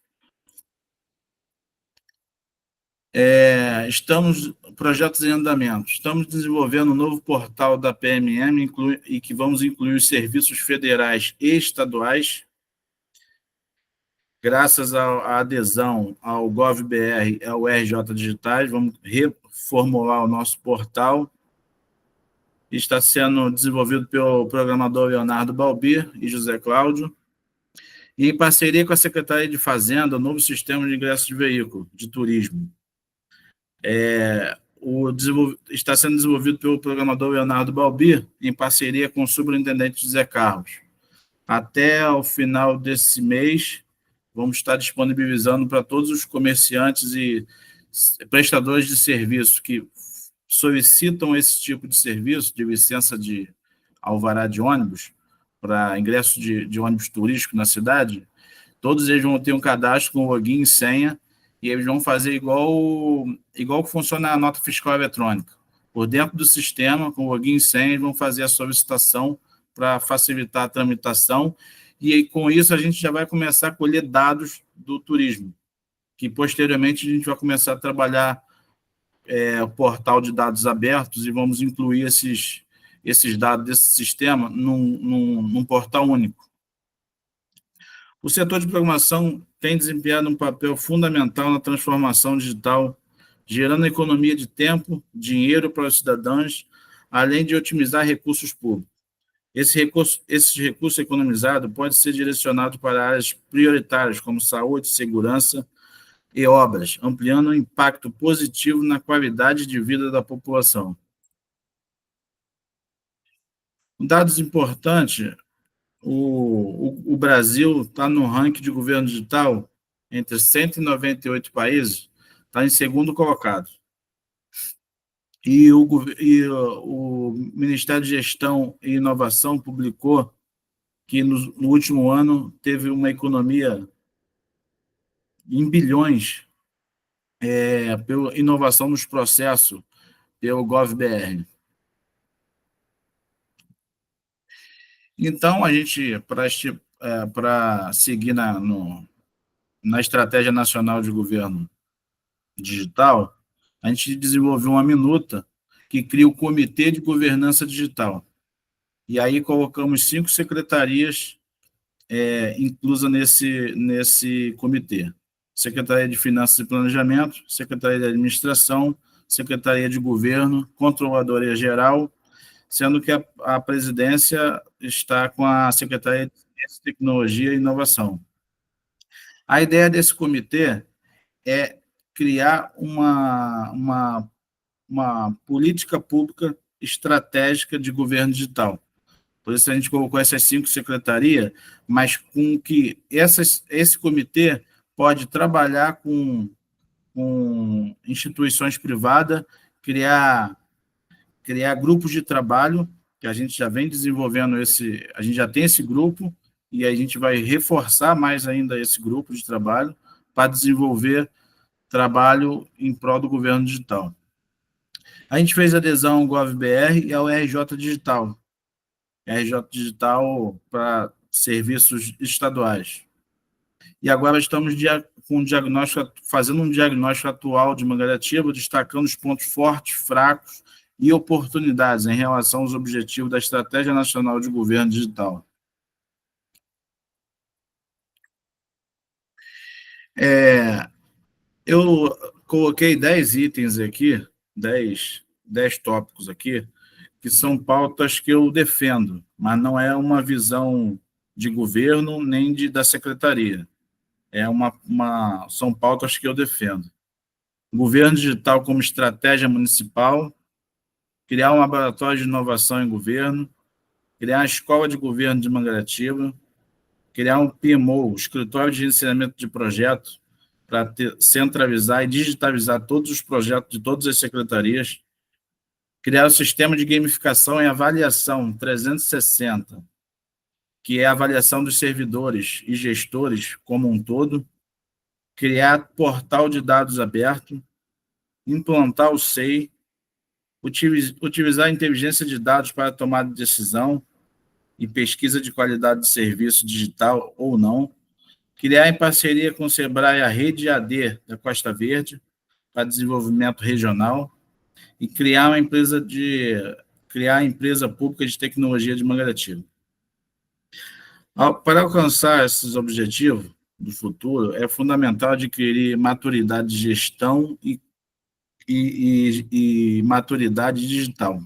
Projetos em andamento. Estamos desenvolvendo um novo portal da PMM e que vamos incluir os serviços federais e estaduais. Graças à adesão ao GovBR e ao RJ Digitais, vamos reformular o nosso portal. Está sendo desenvolvido pelo programador Leonardo Balbir e José Cláudio. E em parceria com a Secretaria de Fazenda, o novo sistema de ingresso de veículo, de turismo. Está sendo desenvolvido pelo programador Leonardo Balbir, em parceria com o superintendente José Carlos. Até o final desse mês, vamos estar disponibilizando para todos os comerciantes e prestadores de serviço que solicitam esse tipo de serviço, de licença de alvará de ônibus, para ingresso de ônibus turístico na cidade, todos eles vão ter um cadastro com login e senha, e eles vão fazer igual que funciona a nota fiscal eletrônica. Por dentro do sistema, com login e senha, eles vão fazer a solicitação para facilitar a tramitação, e aí, com isso a gente já vai começar a colher dados do turismo, que posteriormente a gente vai começar a trabalhar o portal de dados abertos e vamos incluir esses dados desse sistema num portal único. O setor de programação tem desempenhado um papel fundamental na transformação digital, gerando economia de tempo, dinheiro para os cidadãos, além de otimizar recursos públicos. Esse recurso economizado pode ser direcionado para áreas prioritárias, como saúde, segurança e obras, ampliando o impacto positivo na qualidade de vida da população. Dados importantes, o Brasil está no ranking de governo digital, entre 198 países, está em segundo colocado. E o Ministério de Gestão e Inovação publicou que no último ano teve uma economia em bilhões pela inovação nos processos, pelo GovBR. Então, a gente, para seguir na Estratégia Nacional de Governo Digital, a gente desenvolveu uma minuta que cria o Comitê de Governança Digital. E aí colocamos 5 secretarias inclusas nesse comitê. Secretaria de Finanças e Planejamento, Secretaria de Administração, Secretaria de Governo, Controladoria Geral, sendo que a presidência está com a Secretaria de Ciência, Tecnologia e Inovação. A ideia desse comitê é criar uma política pública estratégica de governo digital. Por isso a gente colocou essas 5 secretarias, mas com que esse comitê pode trabalhar com instituições privadas, criar grupos de trabalho, que a gente já vem desenvolvendo a gente já tem esse grupo, e a gente vai reforçar mais ainda esse grupo de trabalho para desenvolver trabalho em prol do governo digital. A gente fez adesão ao GovBR e ao RJ Digital. RJ Digital para serviços estaduais. E agora estamos fazendo um diagnóstico atual de Mangaratiba, destacando os pontos fortes, fracos e oportunidades em relação aos objetivos da Estratégia Nacional de Governo Digital. Eu coloquei 10 itens aqui, 10 tópicos aqui, que são pautas que eu defendo, mas não é uma visão de governo nem da secretaria. São pautas que eu defendo. Governo digital como estratégia municipal, criar um laboratório de inovação em governo, criar a escola de governo de Mangaratiba, criar um PMO, escritório de gerenciamento de projeto, para centralizar e digitalizar todos os projetos de todas as secretarias, criar o sistema de gamificação e avaliação 360, que é a avaliação dos servidores e gestores como um todo, criar portal de dados aberto, implantar o SEI, utilizar a inteligência de dados para tomada de decisão e pesquisa de qualidade de serviço digital ou não, criar em parceria com o Sebrae a rede AD da Costa Verde para desenvolvimento regional e criar a empresa pública de tecnologia de Mangaratiba. Para alcançar esses objetivos do futuro, é fundamental adquirir maturidade de gestão e maturidade digital.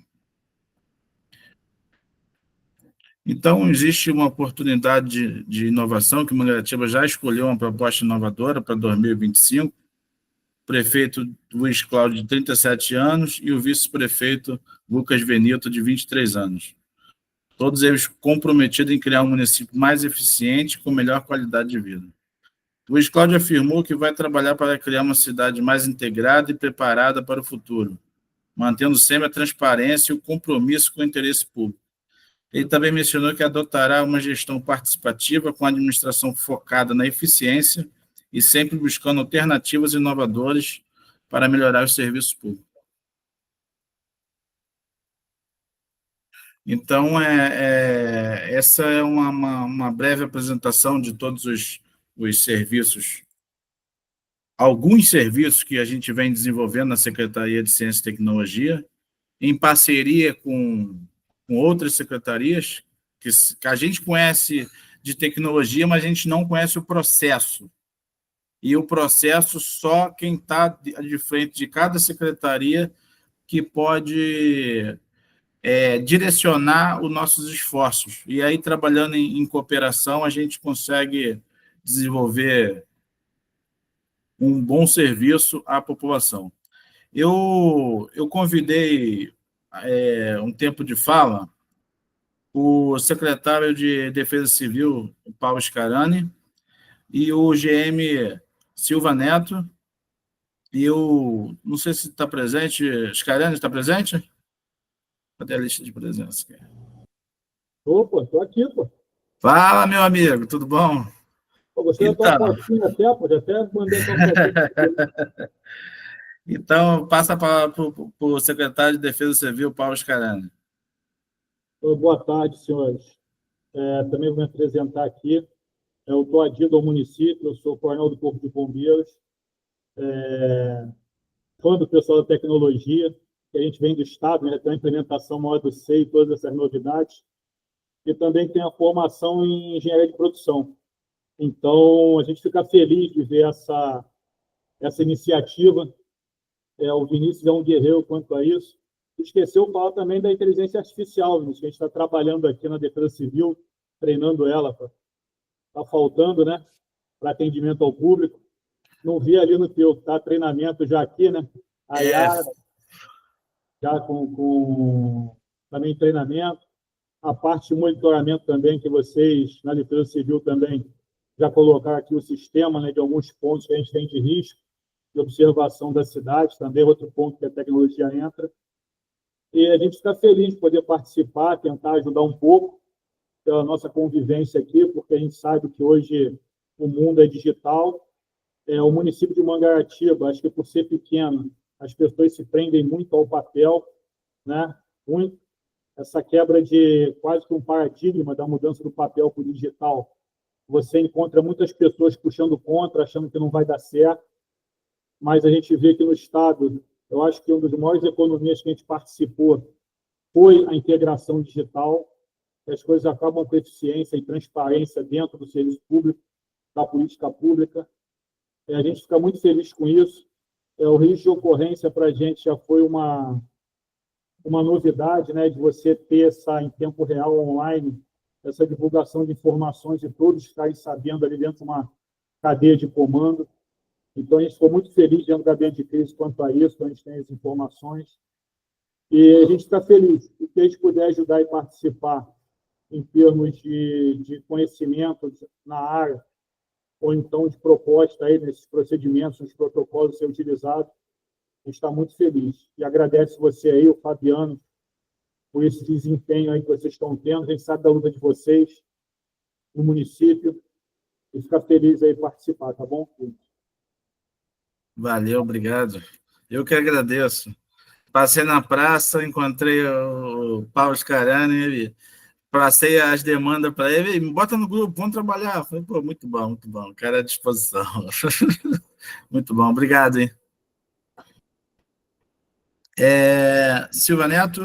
Então, existe uma oportunidade de inovação, que Mangaratiba já escolheu uma proposta inovadora para 2025, o prefeito Luiz Cláudio, de 37 anos, e o vice-prefeito Lucas Venito, de 23 anos. Todos eles comprometidos em criar um município mais eficiente, com melhor qualidade de vida. Luiz Cláudio afirmou que vai trabalhar para criar uma cidade mais integrada e preparada para o futuro, mantendo sempre a transparência e o compromisso com o interesse público. Ele também mencionou que adotará uma gestão participativa com a administração focada na eficiência e sempre buscando alternativas inovadoras para melhorar os serviços públicos. Então, essa é uma breve apresentação de todos os serviços, alguns serviços que a gente vem desenvolvendo na Secretaria de Ciência e Tecnologia, em parceria com outras secretarias, que a gente conhece de tecnologia, mas a gente não conhece o processo. E o processo, só quem está de frente de cada secretaria que pode direcionar os nossos esforços. E aí, trabalhando em cooperação, a gente consegue desenvolver um bom serviço à população. Eu convidei, um tempo de fala, o secretário de Defesa Civil, o Paulo Scarani, e o GM Silva Neto, e eu não sei se está presente. Scarani, está presente? Cadê a lista de presença? Opa, estou aqui, pô. Fala, meu amigo, tudo bom? Pô, gostei da tua fotinha até, pô, já até mandei a tua fotinha. Então, passa para o secretário de Defesa Civil, Paulo Scarani. Boa tarde, senhores. Também vou me apresentar aqui. Eu estou adido ao município, eu sou coronel do Corpo de Bombeiros, fã do pessoal da tecnologia, que a gente vem do Estado, né, tem a implementação maior do SEI, todas essas novidades, e também tem a formação em engenharia de produção. Então, a gente fica feliz de ver essa iniciativa. O Vinícius é um guerreiro quanto a isso. Esqueceu de falar também da inteligência artificial, Vinícius, que a gente está trabalhando aqui na Defesa Civil, treinando ela. Está faltando, né, para atendimento ao público. Não vi ali no teu, tá? Treinamento já aqui, né? A Yara, já com também treinamento. A parte de monitoramento também, que vocês, na Defesa Civil, também já colocaram aqui o sistema, né, de alguns pontos que a gente tem de risco, de observação da cidade, também outro ponto que a tecnologia entra. E a gente fica feliz de poder participar, tentar ajudar um pouco pela nossa convivência aqui, porque a gente sabe que hoje o mundo é digital. O município de Mangaratiba, acho que por ser pequeno, as pessoas se prendem muito ao papel, né? Muito. Essa quebra de quase que um paradigma da mudança do papel para o digital. Você encontra muitas pessoas puxando contra, achando que não vai dar certo, mas a gente vê que no Estado, eu acho que uma das maiores economias que a gente participou foi a integração digital. As coisas acabam com eficiência e transparência dentro do serviço público, da política pública. A gente fica muito feliz com isso. O risco de ocorrência para a gente já foi uma novidade, né, de você ter em tempo real, online, essa divulgação de informações e todos estarem sabendo ali dentro de uma cadeia de comando. Então, a gente ficou muito feliz dentro do gabinete de crise quanto a isso, quando a gente tem as informações. E a gente está feliz. O que a gente puder ajudar e participar em termos de conhecimento na área, ou então de proposta aí nesses procedimentos, nos protocolos a ser utilizados, a gente está muito feliz. E agradece você aí, o Fabiano, por esse desempenho aí que vocês estão tendo. A gente sabe da luta de vocês no município e fica feliz aí participar, tá bom? Valeu, obrigado. Eu que agradeço. Passei na praça, encontrei o Paulo Scarani, ele passei as demandas para ele, me bota no grupo, vamos trabalhar. Falei, pô, muito bom, o cara à disposição. Muito bom, obrigado, hein? Silva Neto,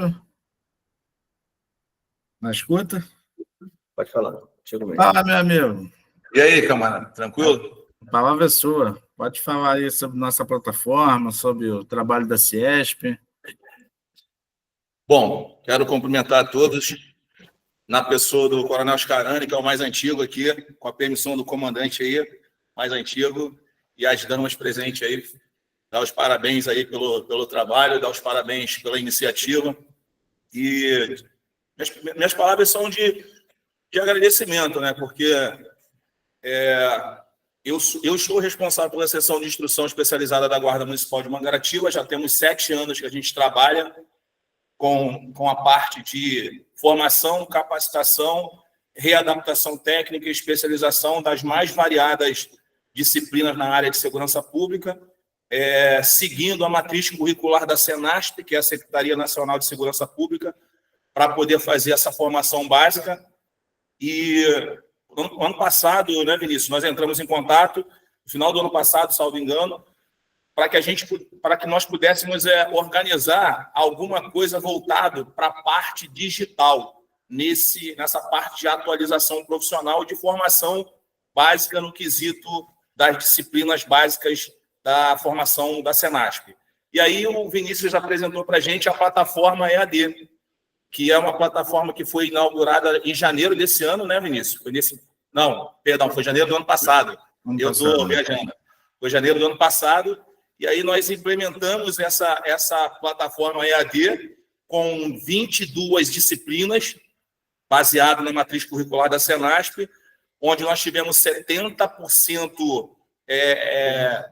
na escuta? Pode falar. Chega mesmo. Fala, meu amigo. E aí, camarada, tranquilo? A palavra é sua. Pode falar aí sobre nossa plataforma, sobre o trabalho da Ciesp. Bom, quero cumprimentar a todos na pessoa do Coronel Scarani, que é o mais antigo aqui, com a permissão do comandante aí, mais antigo, e as damas presentes aí. Dar os parabéns aí pelo trabalho, dar os parabéns pela iniciativa. E minhas palavras são de agradecimento, né? Porque Eu estou responsável pela seção de instrução especializada da Guarda Municipal de Mangaratiba. Já temos 7 anos que a gente trabalha com a parte de formação, capacitação, readaptação técnica e especialização das mais variadas disciplinas na área de segurança pública, seguindo a matriz curricular da Senasp, que é a Secretaria Nacional de Segurança Pública, para poder fazer essa formação básica. E no ano passado, né, Vinícius, nós entramos em contato, no final do ano passado, salvo engano, para que nós pudéssemos organizar alguma coisa voltado para a parte digital, nessa parte de atualização profissional, de formação básica no quesito das disciplinas básicas da formação da Senasp. E aí o Vinícius apresentou para a gente a plataforma EAD, que é uma plataforma que foi inaugurada em janeiro desse ano, né, Vinícius? Foi janeiro do ano passado. Eu estou viajando. Foi janeiro do ano passado, e aí nós implementamos essa plataforma EAD com 22 disciplinas, baseado na matriz curricular da Senasp, onde nós tivemos 70%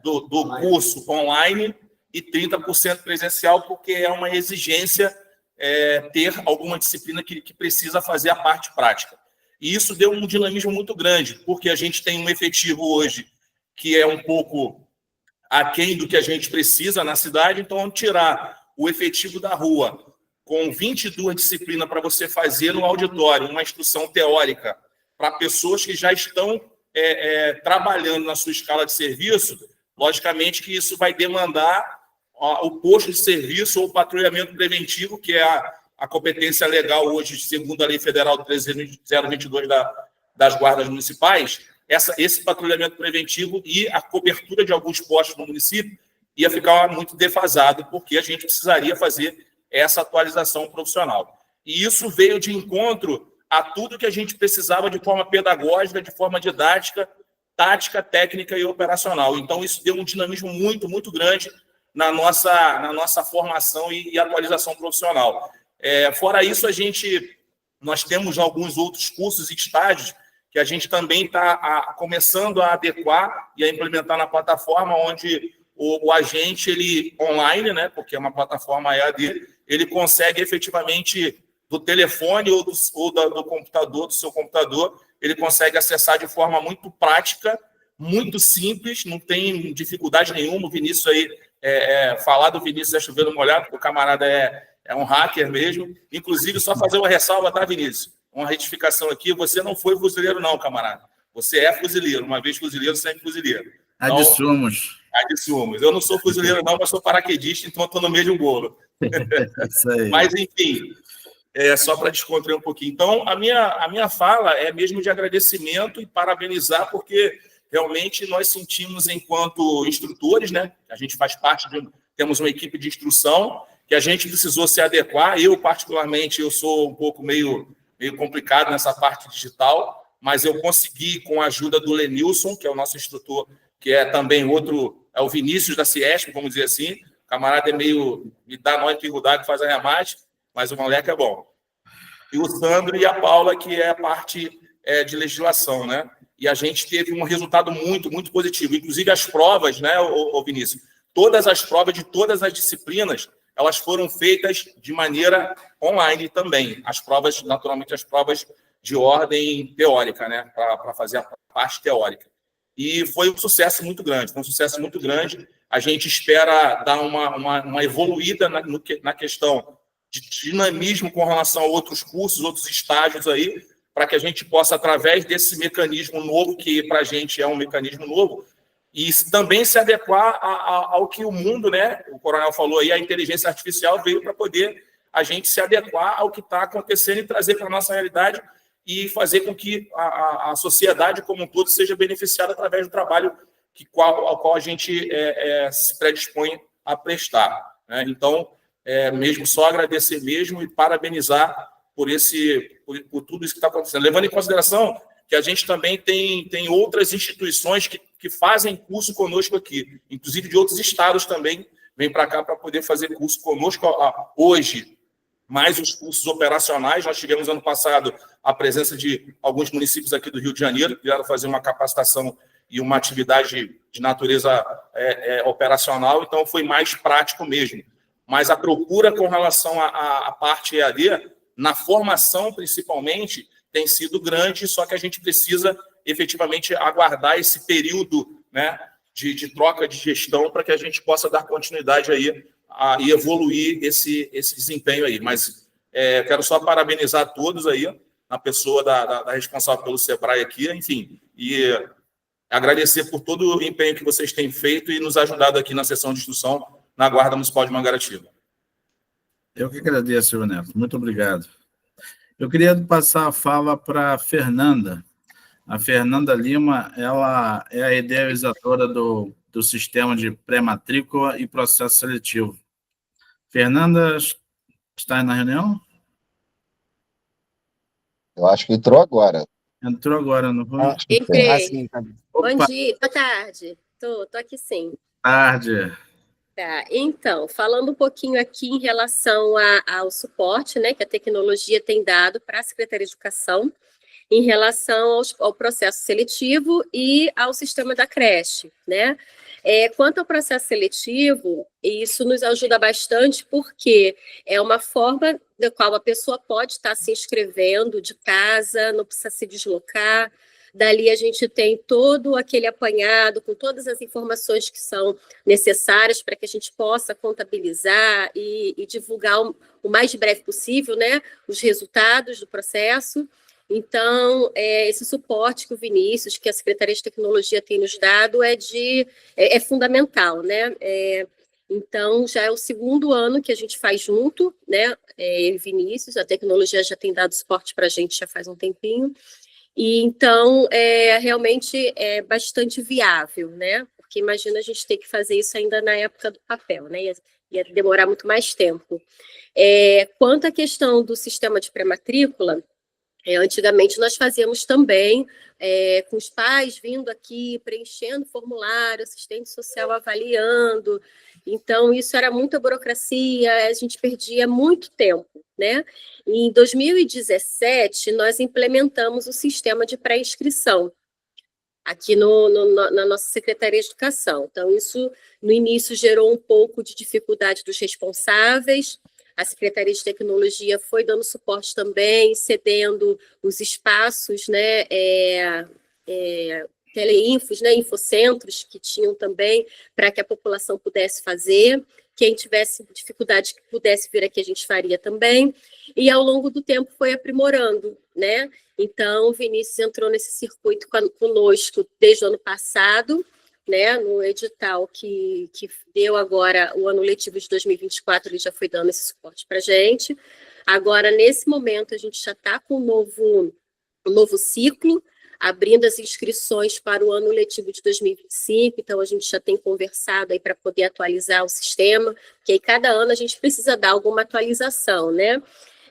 do curso online e 30% presencial, porque é uma exigência ter alguma disciplina que precisa fazer a parte prática. E isso deu um dinamismo muito grande, porque a gente tem um efetivo hoje que é um pouco aquém do que a gente precisa na cidade, então tirar o efetivo da rua com 22 disciplinas para você fazer no auditório uma instrução teórica para pessoas que já estão trabalhando na sua escala de serviço, logicamente que isso vai demandar o posto de serviço ou o patrulhamento preventivo, que é a competência legal hoje, segundo a Lei Federal 13.022 das guardas municipais. Esse patrulhamento preventivo e a cobertura de alguns postos no município ia ficar muito defasado, porque a gente precisaria fazer essa atualização profissional. E isso veio de encontro a tudo que a gente precisava de forma pedagógica, de forma didática, tática, técnica e operacional. Então, isso deu um dinamismo muito, muito grande na nossa formação e atualização profissional. Fora isso, nós temos alguns outros cursos e estágios que a gente também está começando a adequar e a implementar na plataforma, onde o agente, ele online, né, porque é uma plataforma EAD, ele consegue efetivamente, do telefone ou do computador, do seu computador, ele consegue acessar de forma muito prática, muito simples, não tem dificuldade nenhuma. O Vinícius aí, falar do Vinícius é chover no molhado, porque o camarada é um hacker mesmo. Inclusive, só fazer uma ressalva, tá, Vinícius? Uma retificação aqui, você não foi fuzileiro não, camarada. Você é fuzileiro, uma vez fuzileiro, sempre fuzileiro. Então, Adsumos. Eu não sou fuzileiro não, mas sou paraquedista, então estou no mesmo bolo. Isso aí. Mas, enfim, só para descontrair um pouquinho. Então, a minha fala é mesmo de agradecimento e parabenizar, porque realmente nós sentimos, enquanto instrutores, né, a gente faz parte temos uma equipe de instrução, que a gente precisou se adequar. Eu, particularmente, eu sou um pouco meio complicado nessa parte digital, mas eu consegui, com a ajuda do Lenilson, que é o nosso instrutor, que é também é o Vinícius da Ciesp, vamos dizer assim. O camarada me dá nó em pingo d'água, faz a remate, mas o moleque é bom. E o Sandro e a Paula, que é a parte de legislação, né? E a gente teve um resultado muito, muito positivo. Inclusive as provas, né, ô Vinícius? Todas as provas de todas as disciplinas, elas foram feitas de maneira online também. As provas, naturalmente, as provas de ordem teórica, né? Para fazer a parte teórica. E foi um sucesso muito grande. A gente espera dar uma evoluída na questão de dinamismo com relação a outros cursos, outros estágios aí, para que a gente possa, através desse mecanismo novo, que para a gente é um mecanismo novo, e também se adequar ao que o mundo, né? O coronel falou aí, a inteligência artificial veio para poder a gente se adequar ao que está acontecendo e trazer para a nossa realidade e fazer com que a sociedade como um todo seja beneficiada através do trabalho ao qual a gente se predispõe a prestar, né? Então, mesmo só agradecer mesmo e parabenizar por tudo isso que está acontecendo. Levando em consideração que a gente também tem outras instituições que fazem curso conosco aqui, inclusive de outros estados também, vêm para cá para poder fazer curso conosco hoje, mais os cursos operacionais. Nós tivemos ano passado a presença de alguns municípios aqui do Rio de Janeiro, que vieram fazer uma capacitação e uma atividade de natureza operacional, então foi mais prático mesmo. Mas a procura com relação à parte EAD, na formação principalmente, tem sido grande, só que a gente precisa efetivamente aguardar esse período, né, de troca de gestão para que a gente possa dar continuidade aí e evoluir esse desempenho aí. Mas quero só parabenizar todos aí, na pessoa da responsável pelo SEBRAE aqui, enfim, e agradecer por todo o empenho que vocês têm feito e nos ajudado aqui na sessão de instrução na Guarda Municipal de Mangaratiba. Eu que agradeço, senhor Neto. Muito obrigado. Eu queria passar a fala para a Fernanda. A Fernanda Lima, ela é a idealizadora do sistema de pré-matrícula e processo seletivo. Fernanda, está na reunião? Eu acho que entrou agora. Entrou agora, não foi? Entrei. sim, tá. Bom dia, boa tarde. Tô aqui sim. Tarde. Tá, então, falando um pouquinho aqui em relação ao suporte, né, que a tecnologia tem dado para a Secretaria de Educação, em relação ao processo seletivo e ao sistema da creche, né? Quanto ao processo seletivo, isso nos ajuda bastante porque é uma forma da qual a pessoa pode estar se inscrevendo de casa, não precisa se deslocar. Dali a gente tem todo aquele apanhado com todas as informações que são necessárias para que a gente possa contabilizar e divulgar o mais breve possível, né, os resultados do processo. Então, esse suporte que o Vinícius, que a Secretaria de Tecnologia tem nos dado, é fundamental, né? Então, já é o segundo ano que a gente faz junto, né? Eu e Vinícius, a tecnologia já tem dado suporte para a gente já faz um tempinho. E então, realmente é bastante viável, né? Porque imagina a gente ter que fazer isso ainda na época do papel, né? Ia demorar muito mais tempo. Quanto à questão do sistema de pré-matrícula, antigamente nós fazíamos também com os pais vindo aqui, preenchendo formulário, assistente social avaliando. Então, isso era muita burocracia, a gente perdia muito tempo, né? Em 2017, nós implementamos o sistema de pré-inscrição aqui na nossa Secretaria de Educação. Então, isso, no início, gerou um pouco de dificuldade dos responsáveis. A Secretaria de Tecnologia foi dando suporte também, cedendo os espaços, né, teleinfos, né, infocentros que tinham também para que a população pudesse fazer. Quem tivesse dificuldade que pudesse vir aqui, a gente faria também. E ao longo do tempo foi aprimorando, né? Então, o Vinícius entrou nesse circuito conosco desde o ano passado, né, no edital que deu agora o ano letivo de 2024, ele já foi dando esse suporte para a gente. Agora, nesse momento, a gente já está com um novo ciclo, abrindo as inscrições para o ano letivo de 2025, então a gente já tem conversado aí para poder atualizar o sistema, que aí cada ano a gente precisa dar alguma atualização, né?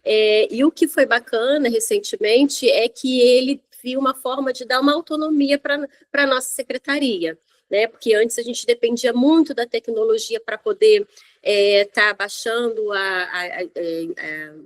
E o que foi bacana recentemente é que ele viu uma forma de dar uma autonomia para a nossa secretaria, né? Porque antes a gente dependia muito da tecnologia para poder estar baixando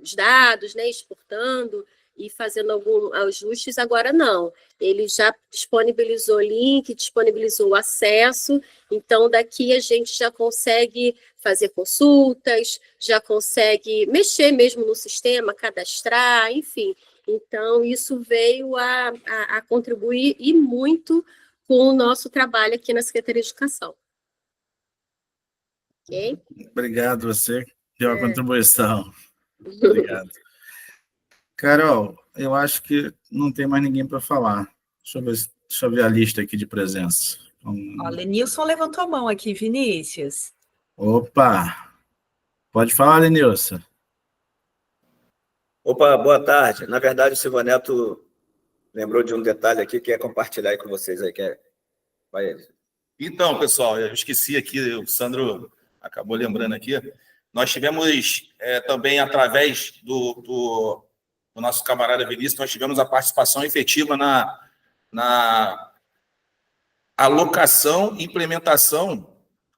os dados, né? Exportando e fazendo alguns ajustes. Agora não, ele já disponibilizou o link, disponibilizou o acesso, então daqui a gente já consegue fazer consultas, já consegue mexer mesmo no sistema, cadastrar, enfim. Então, isso veio a contribuir e muito com o nosso trabalho aqui na Secretaria de Educação. Ok? Obrigado, você pela contribuição. Obrigado. Carol, eu acho que não tem mais ninguém para falar. Deixa eu ver a lista aqui de presença. Ó, Lenilson levantou a mão aqui, Vinícius. Opa! Pode falar, Lenilson. Opa, boa tarde. Na verdade, o Silvio Neto lembrou de um detalhe aqui que é compartilhar aí com vocês aí, vai. Então, pessoal, eu esqueci aqui, o Sandro acabou lembrando aqui. Nós tivemos também, através do nosso camarada Vinícius, nós tivemos a participação efetiva na alocação e implementação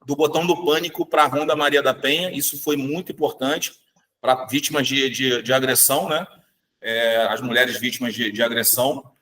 do botão do pânico para a Ronda Maria da Penha. Isso foi muito importante para vítimas de agressão, né? As mulheres vítimas de agressão.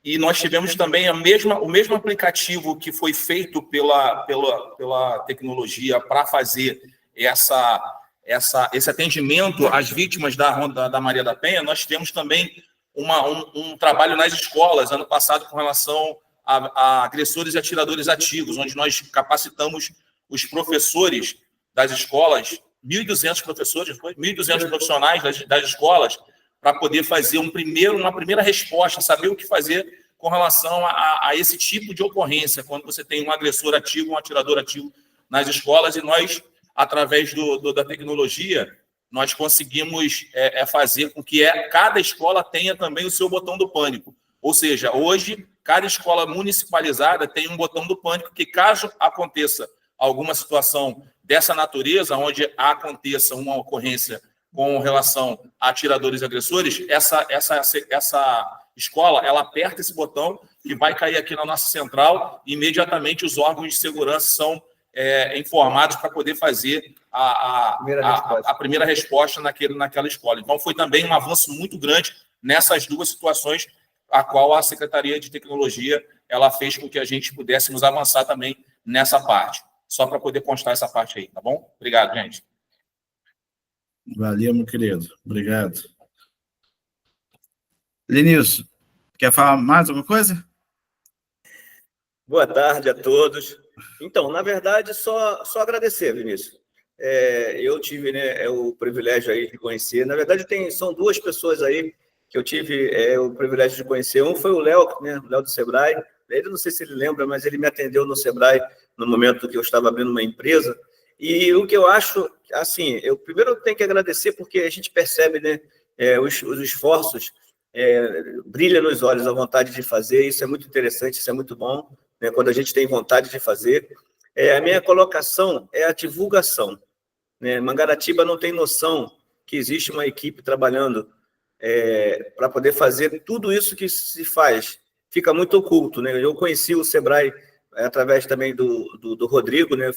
e nós tivemos também o mesmo aplicativo que foi feito pela tecnologia para fazer esse atendimento às vítimas da Maria da Penha. Nós tivemos também um trabalho nas escolas, ano passado, com relação a agressores e atiradores ativos, onde nós capacitamos os professores das escolas, 1.200 professores, 1.200 profissionais das escolas, para poder fazer uma primeira resposta, saber o que fazer com relação a esse tipo de ocorrência, quando você tem um agressor ativo, um atirador ativo nas escolas, e nós, através da tecnologia, nós conseguimos fazer com que cada escola tenha também o seu botão do pânico. Ou seja, hoje, cada escola municipalizada tem um botão do pânico que, caso aconteça alguma situação dessa natureza, onde aconteça uma ocorrência com relação a atiradores e agressores, essa escola, ela aperta esse botão que vai cair aqui na nossa central, e imediatamente os órgãos de segurança são informados para poder fazer a primeira resposta naquela escola. Então, foi também um avanço muito grande nessas duas situações, a qual a Secretaria de Tecnologia ela fez com que a gente pudéssemos avançar também nessa parte. Só para poder constar essa parte aí, tá bom? Obrigado, gente. Valeu, meu querido. Obrigado. Lenilson, quer falar mais alguma coisa? Boa tarde a todos. Então, na verdade, só agradecer, Vinícius. Eu tive o privilégio aí de conhecer. Na verdade, são duas pessoas aí que eu tive o privilégio de conhecer. Um foi o Léo, o Léo do Sebrae. Ele, não sei se ele lembra, mas ele me atendeu no Sebrae no momento que eu estava abrindo uma empresa. E o que eu acho, assim, eu primeiro tenho que agradecer, porque a gente percebe, né, os esforços, brilha nos olhos a vontade de fazer. Isso é muito interessante, isso é muito bom, né, quando a gente tem vontade de fazer. A minha colocação é a divulgação, né? Mangaratiba não tem noção que existe uma equipe trabalhando para poder fazer tudo isso que se faz. Fica muito oculto, né? Eu conheci o Sebrae através também do Rodrigo, né,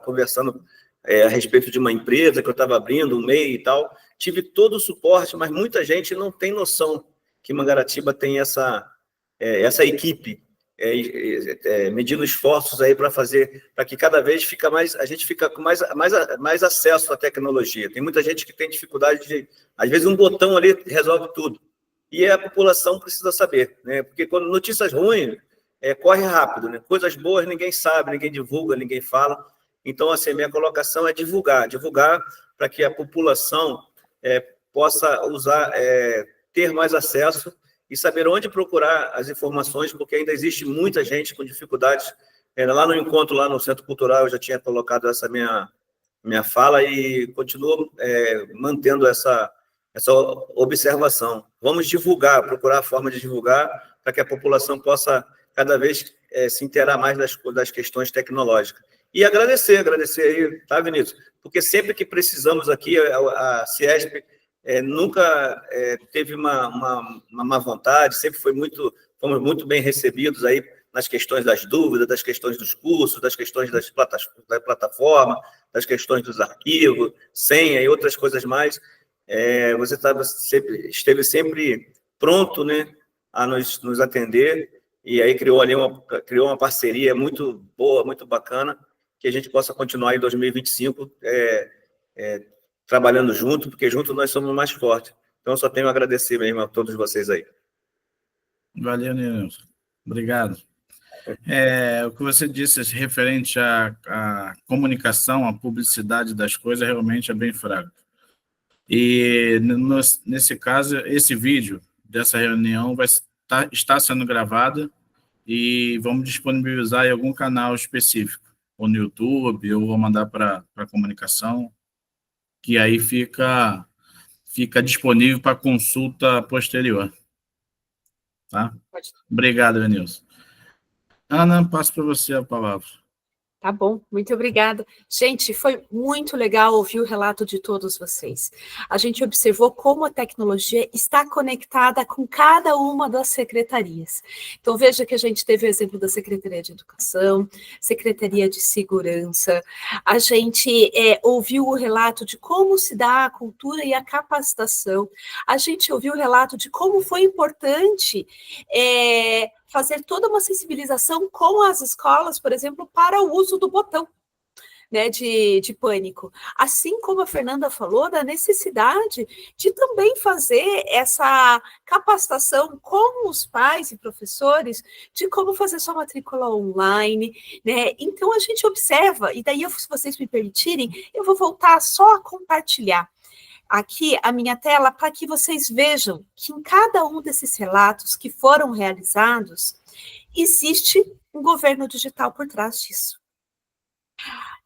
conversando a respeito de uma empresa que eu estava abrindo, um MEI e tal. Tive todo o suporte, mas muita gente não tem noção que Mangaratiba tem essa equipe medindo esforços aí para fazer, para que cada vez a gente fica com mais acesso à tecnologia. Tem muita gente que tem dificuldade de, às vezes, um botão ali resolve tudo. E a população precisa saber, né? Porque quando notícias ruins, corre rápido, né? Coisas boas ninguém sabe, ninguém divulga, ninguém fala. Então, assim, minha colocação é divulgar para que a população possa usar, ter mais acesso e saber onde procurar as informações, porque ainda existe muita gente com dificuldades. Lá no encontro, lá no Centro Cultural, eu já tinha colocado essa minha fala e continuo mantendo essa observação. Vamos divulgar, procurar a forma de divulgar para que a população possa cada vez se inteirar mais das questões tecnológicas. E agradecer aí, tá, Vinícius? Porque sempre que precisamos aqui, a Ciesp nunca teve uma má vontade, sempre fomos muito bem recebidos aí nas questões das dúvidas, das questões dos cursos, das questões da plataforma, das questões dos arquivos, senha e outras coisas mais. Você esteve sempre pronto, né, a nos atender, e aí criou uma parceria muito boa, muito bacana, que a gente possa continuar em 2025 trabalhando junto, porque juntos nós somos mais fortes. Então, eu só tenho a agradecer mesmo a todos vocês aí. Valeu, Nilson. Obrigado. O que você disse referente à comunicação, à publicidade das coisas, realmente é bem fraco. E, nesse caso, esse vídeo dessa reunião está sendo gravado e vamos disponibilizar em algum canal específico, ou no YouTube, ou vou mandar para a comunicação, que aí fica disponível para consulta posterior. Tá? Obrigado, Lenilson. Ana, passo para você a palavra. Tá bom, muito obrigada. Gente, foi muito legal ouvir o relato de todos vocês. A gente observou como a tecnologia está conectada com cada uma das secretarias. Então, veja que a gente teve o exemplo da Secretaria de Educação, Secretaria de Segurança, a gente ouviu o relato de como se dá a cultura e a capacitação, a gente ouviu o relato de como foi importante fazer toda uma sensibilização com as escolas, por exemplo, para o uso do botão, né, de pânico. Assim como a Fernanda falou, da necessidade de também fazer essa capacitação com os pais e professores de como fazer sua matrícula online, né? Então, a gente observa, e daí, se vocês me permitirem, eu vou voltar só a compartilhar aqui a minha tela para que vocês vejam que em cada um desses relatos que foram realizados, existe um governo digital por trás disso.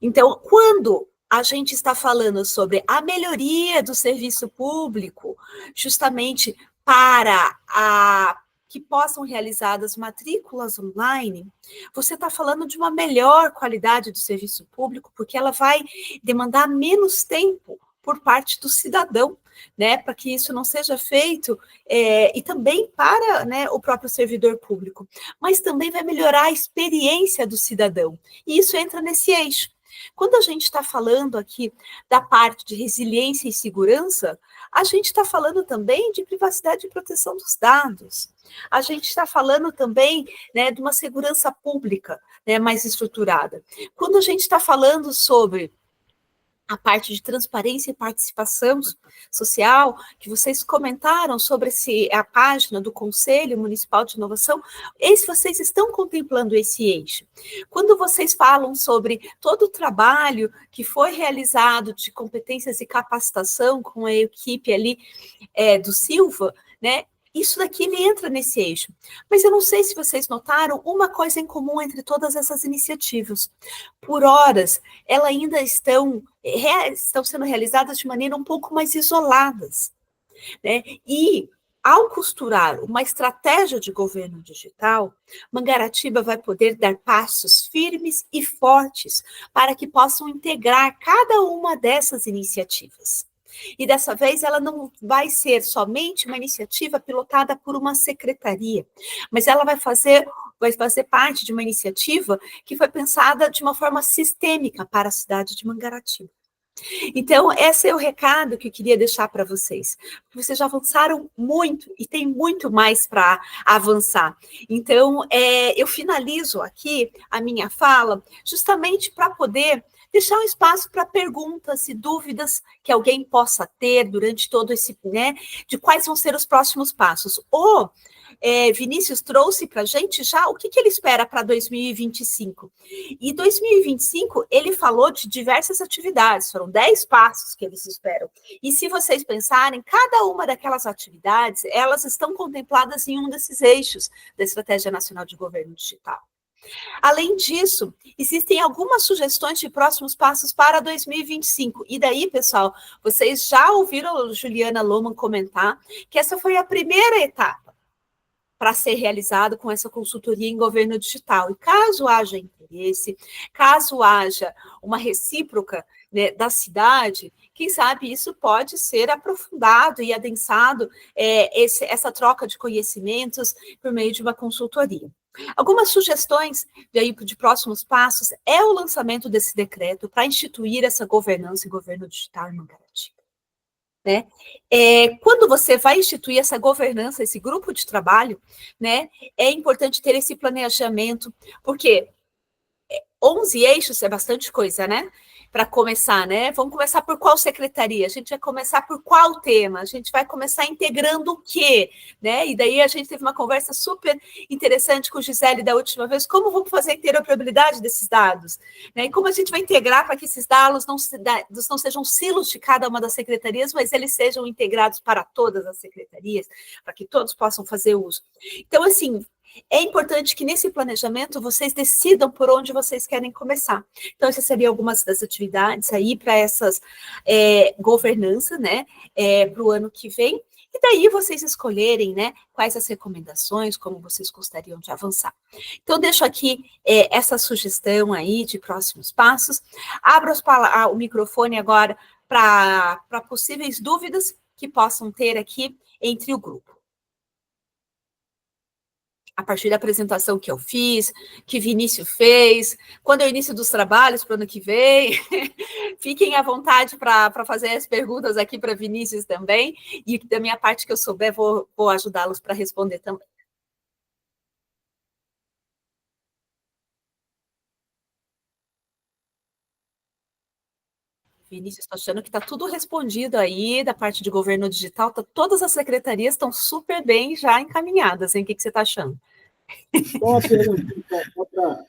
Então, quando a gente está falando sobre a melhoria do serviço público, justamente para que possam realizadas matrículas online, você está falando de uma melhor qualidade do serviço público, porque ela vai demandar menos tempo por parte do cidadão, né, para que isso não seja feito, e também para, né, o próprio servidor público, mas também vai melhorar a experiência do cidadão, e isso entra nesse eixo. Quando a gente está falando aqui da parte de resiliência e segurança, a gente está falando também de privacidade e proteção dos dados, a gente está falando também, né, de uma segurança pública, né, mais estruturada. Quando a gente está falando sobre a parte de transparência e participação social, que vocês comentaram sobre a página do Conselho Municipal de Inovação, vocês estão contemplando esse eixo. Quando vocês falam sobre todo o trabalho que foi realizado de competências e capacitação com a equipe ali do Silva, né, isso daqui ele entra nesse eixo. Mas eu não sei se vocês notaram uma coisa em comum entre todas essas iniciativas. Por horas, elas ainda estão sendo realizadas de maneira um pouco mais isoladas, né? E, ao costurar uma estratégia de governo digital, Mangaratiba vai poder dar passos firmes e fortes para que possam integrar cada uma dessas iniciativas. E dessa vez ela não vai ser somente uma iniciativa pilotada por uma secretaria, mas ela vai fazer parte de uma iniciativa que foi pensada de uma forma sistêmica para a cidade de Mangaratiba. Então, esse é o recado que eu queria deixar para vocês. Vocês já avançaram muito e tem muito mais para avançar. Então, eu finalizo aqui a minha fala justamente para poder deixar um espaço para perguntas e dúvidas que alguém possa ter durante todo esse, né, de quais vão ser os próximos passos. Vinícius trouxe para a gente já o que ele espera para 2025. E 2025, ele falou de diversas atividades, foram 10 passos que eles esperam. E se vocês pensarem, cada uma daquelas atividades, elas estão contempladas em um desses eixos da Estratégia Nacional de Governo Digital. Além disso, existem algumas sugestões de próximos passos para 2025. E daí, pessoal, vocês já ouviram a Juliana Lohmann comentar que essa foi a primeira etapa para ser realizado com essa consultoria em governo digital. E caso haja interesse, caso haja uma recíproca, né, da cidade, quem sabe isso pode ser aprofundado e adensado, essa troca de conhecimentos por meio de uma consultoria. Algumas sugestões de próximos passos é o lançamento desse decreto para instituir essa governança e governo digital em Mangaratiba. Né? Quando você vai instituir essa governança, esse grupo de trabalho, né, é importante ter esse planejamento, porque 11 eixos é bastante coisa, né? Para começar, né? Vamos começar por qual secretaria? A gente vai começar por qual tema? A gente vai começar integrando o quê? Né? E daí a gente teve uma conversa super interessante com o Gisele da última vez, como vamos fazer a interoperabilidade desses dados? Né? E como a gente vai integrar para que esses dados não sejam silos de cada uma das secretarias, mas eles sejam integrados para todas as secretarias, para que todos possam fazer uso. Então, assim, é importante que nesse planejamento vocês decidam por onde vocês querem começar. Então, essas seriam algumas das atividades aí para essas governança, né, para o ano que vem. E daí vocês escolherem, né, quais as recomendações, como vocês gostariam de avançar. Então, deixo aqui essa sugestão aí de próximos passos. Abro o microfone agora para possíveis dúvidas que possam ter aqui entre o grupo. A partir da apresentação que eu fiz, que Vinícius fez, quando é o início dos trabalhos para o ano que vem, fiquem à vontade para fazer as perguntas aqui para Vinícius também, e da minha parte que eu souber, vou ajudá-los para responder também. Vinícius, estou achando que está tudo respondido aí, da parte de governo digital, todas as secretarias estão super bem já encaminhadas, hein? O que você está achando? Só uma perguntinha,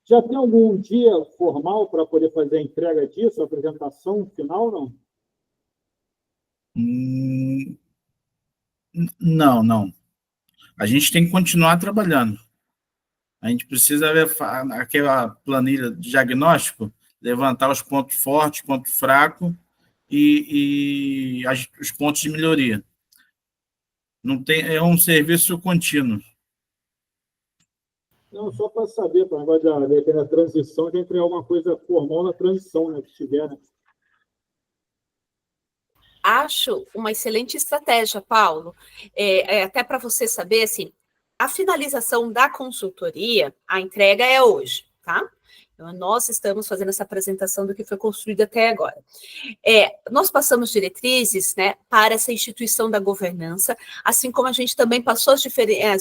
já tem algum dia formal para poder fazer a entrega disso, a apresentação final, não? Não. A gente tem que continuar trabalhando. A gente precisa ver aquela planilha de diagnóstico, levantar os pontos fortes, pontos fracos e os pontos de melhoria. Não tem, é um serviço contínuo. Não, só para saber, para o negócio da transição, já entregar alguma coisa formal na transição, né, que tiver, né? Acho uma excelente estratégia, Paulo. Até para você saber, assim, a finalização da consultoria, a entrega é hoje, tá? Então, nós estamos fazendo essa apresentação do que foi construído até agora. Nós passamos diretrizes, né, para essa instituição da governança, assim como a gente também passou as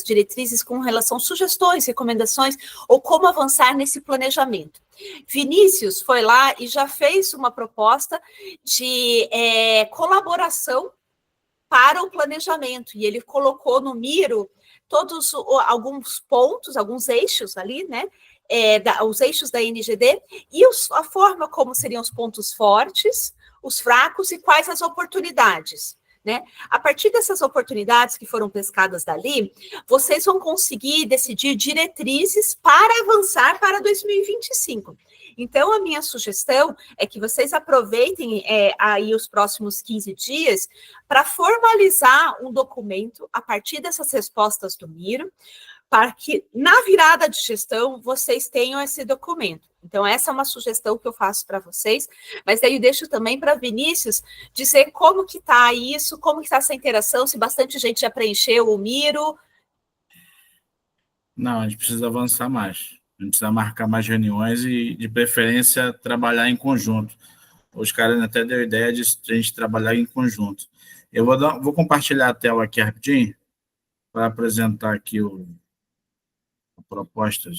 diretrizes com relação a sugestões, recomendações, ou como avançar nesse planejamento. Vinícius foi lá e já fez uma proposta de colaboração para o planejamento, e ele colocou no Miro alguns pontos, alguns eixos ali, né, os eixos da NGD, e a forma como seriam os pontos fortes, os fracos e quais as oportunidades, né? A partir dessas oportunidades que foram pescadas dali, vocês vão conseguir decidir diretrizes para avançar para 2025. Então, a minha sugestão é que vocês aproveitem aí os próximos 15 dias para formalizar um documento a partir dessas respostas do Miro, para que na virada de gestão vocês tenham esse documento. Então, essa é uma sugestão que eu faço para vocês, mas daí eu deixo também para Vinícius dizer como que está isso, como que está essa interação, se bastante gente já preencheu o Miro. Não, a gente precisa avançar mais. A gente precisa marcar mais reuniões e, de preferência, trabalhar em conjunto. Os caras até deu a ideia de a gente trabalhar em conjunto. Eu vou compartilhar a tela aqui rapidinho para apresentar aqui a proposta.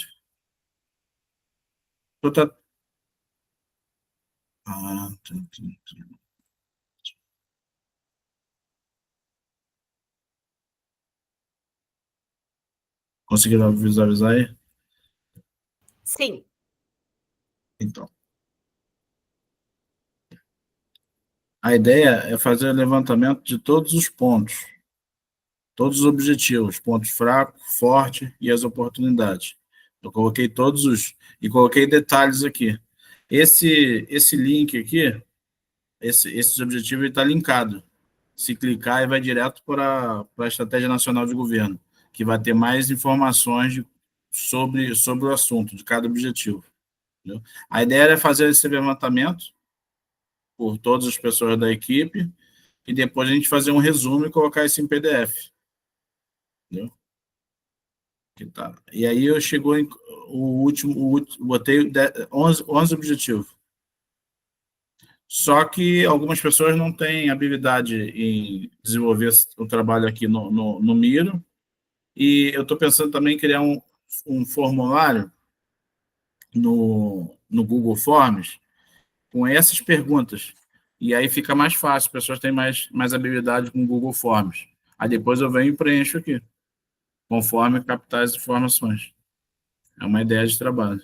Conseguiram visualizar aí? Sim. Então. A ideia é fazer o levantamento de todos os pontos, todos os objetivos, pontos fracos, fortes e as oportunidades. Eu coloquei e coloquei detalhes aqui. Esse link aqui, esse objetivo está linkado. Se clicar, ele vai direto para a Estratégia Nacional de Governo, que vai ter mais informações sobre o assunto de cada objetivo. Entendeu? A ideia era fazer esse levantamento por todas as pessoas da equipe e depois a gente fazer um resumo e colocar isso em PDF. Entendeu? E aí botei 11 objetivos. Só que algumas pessoas não têm habilidade em desenvolver o trabalho aqui no Miro, e eu estou pensando também em criar um formulário no Google Forms com essas perguntas, e aí fica mais fácil, as pessoas têm mais habilidade com o Google Forms. Aí depois eu venho e preencho aqui, conforme captar as informações. É uma ideia de trabalho.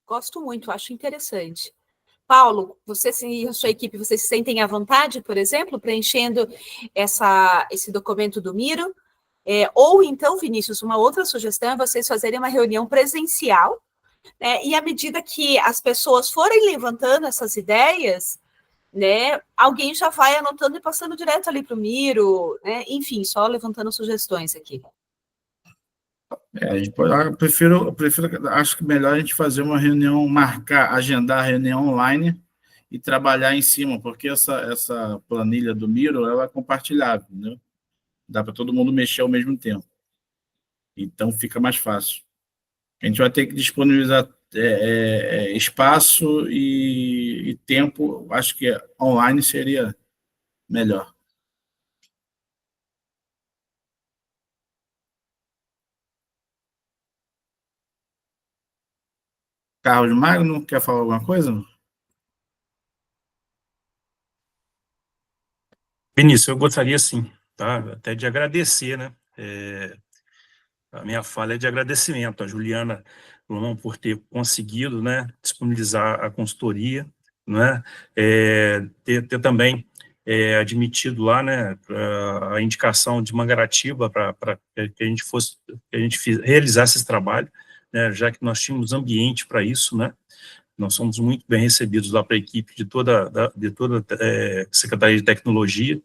Gosto muito, acho interessante. Paulo, você e a sua equipe, vocês se sentem à vontade, por exemplo, preenchendo esse documento do Miro? Ou então, Vinícius, uma outra sugestão é vocês fazerem uma reunião presencial, né, e à medida que as pessoas forem levantando essas ideias, né, alguém já vai anotando e passando direto ali para o Miro, né, enfim, só levantando sugestões aqui. A gente pode, eu prefiro, acho que melhor a gente fazer uma reunião, agendar a reunião online e trabalhar em cima, porque essa planilha do Miro, ela é compartilhável, né? Dá para todo mundo mexer ao mesmo tempo. Então, fica mais fácil. A gente vai ter que disponibilizar espaço e tempo, acho que online seria melhor. Carlos Magno, quer falar alguma coisa? Vinícius, eu gostaria sim, tá? Até de agradecer, né? A minha fala é de agradecimento à Juliana Lomão por ter conseguido, né, disponibilizar a consultoria, né? Ter também admitido lá, né, a indicação de Mangaratiba para que a gente realizasse esse trabalho, né? Já que nós tínhamos ambiente para isso, né? Nós somos muito bem recebidos lá para a equipe de toda a Secretaria de Tecnologia.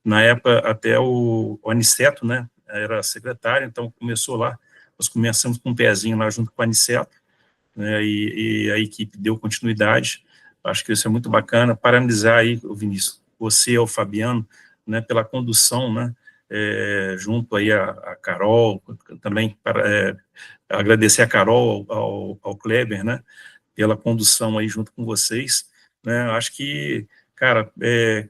Na época, até o Aniceto, né, era secretário, então começou lá, nós começamos com um pezinho lá junto com o Aniceto, né, e a equipe deu continuidade. Acho que isso é muito bacana. Parabenizar aí, Vinícius, você, o Fabiano, né, pela condução, né, junto aí a Carol, também agradecer a Carol, ao Kleber, né, pela condução aí junto com vocês, né? Acho que, cara,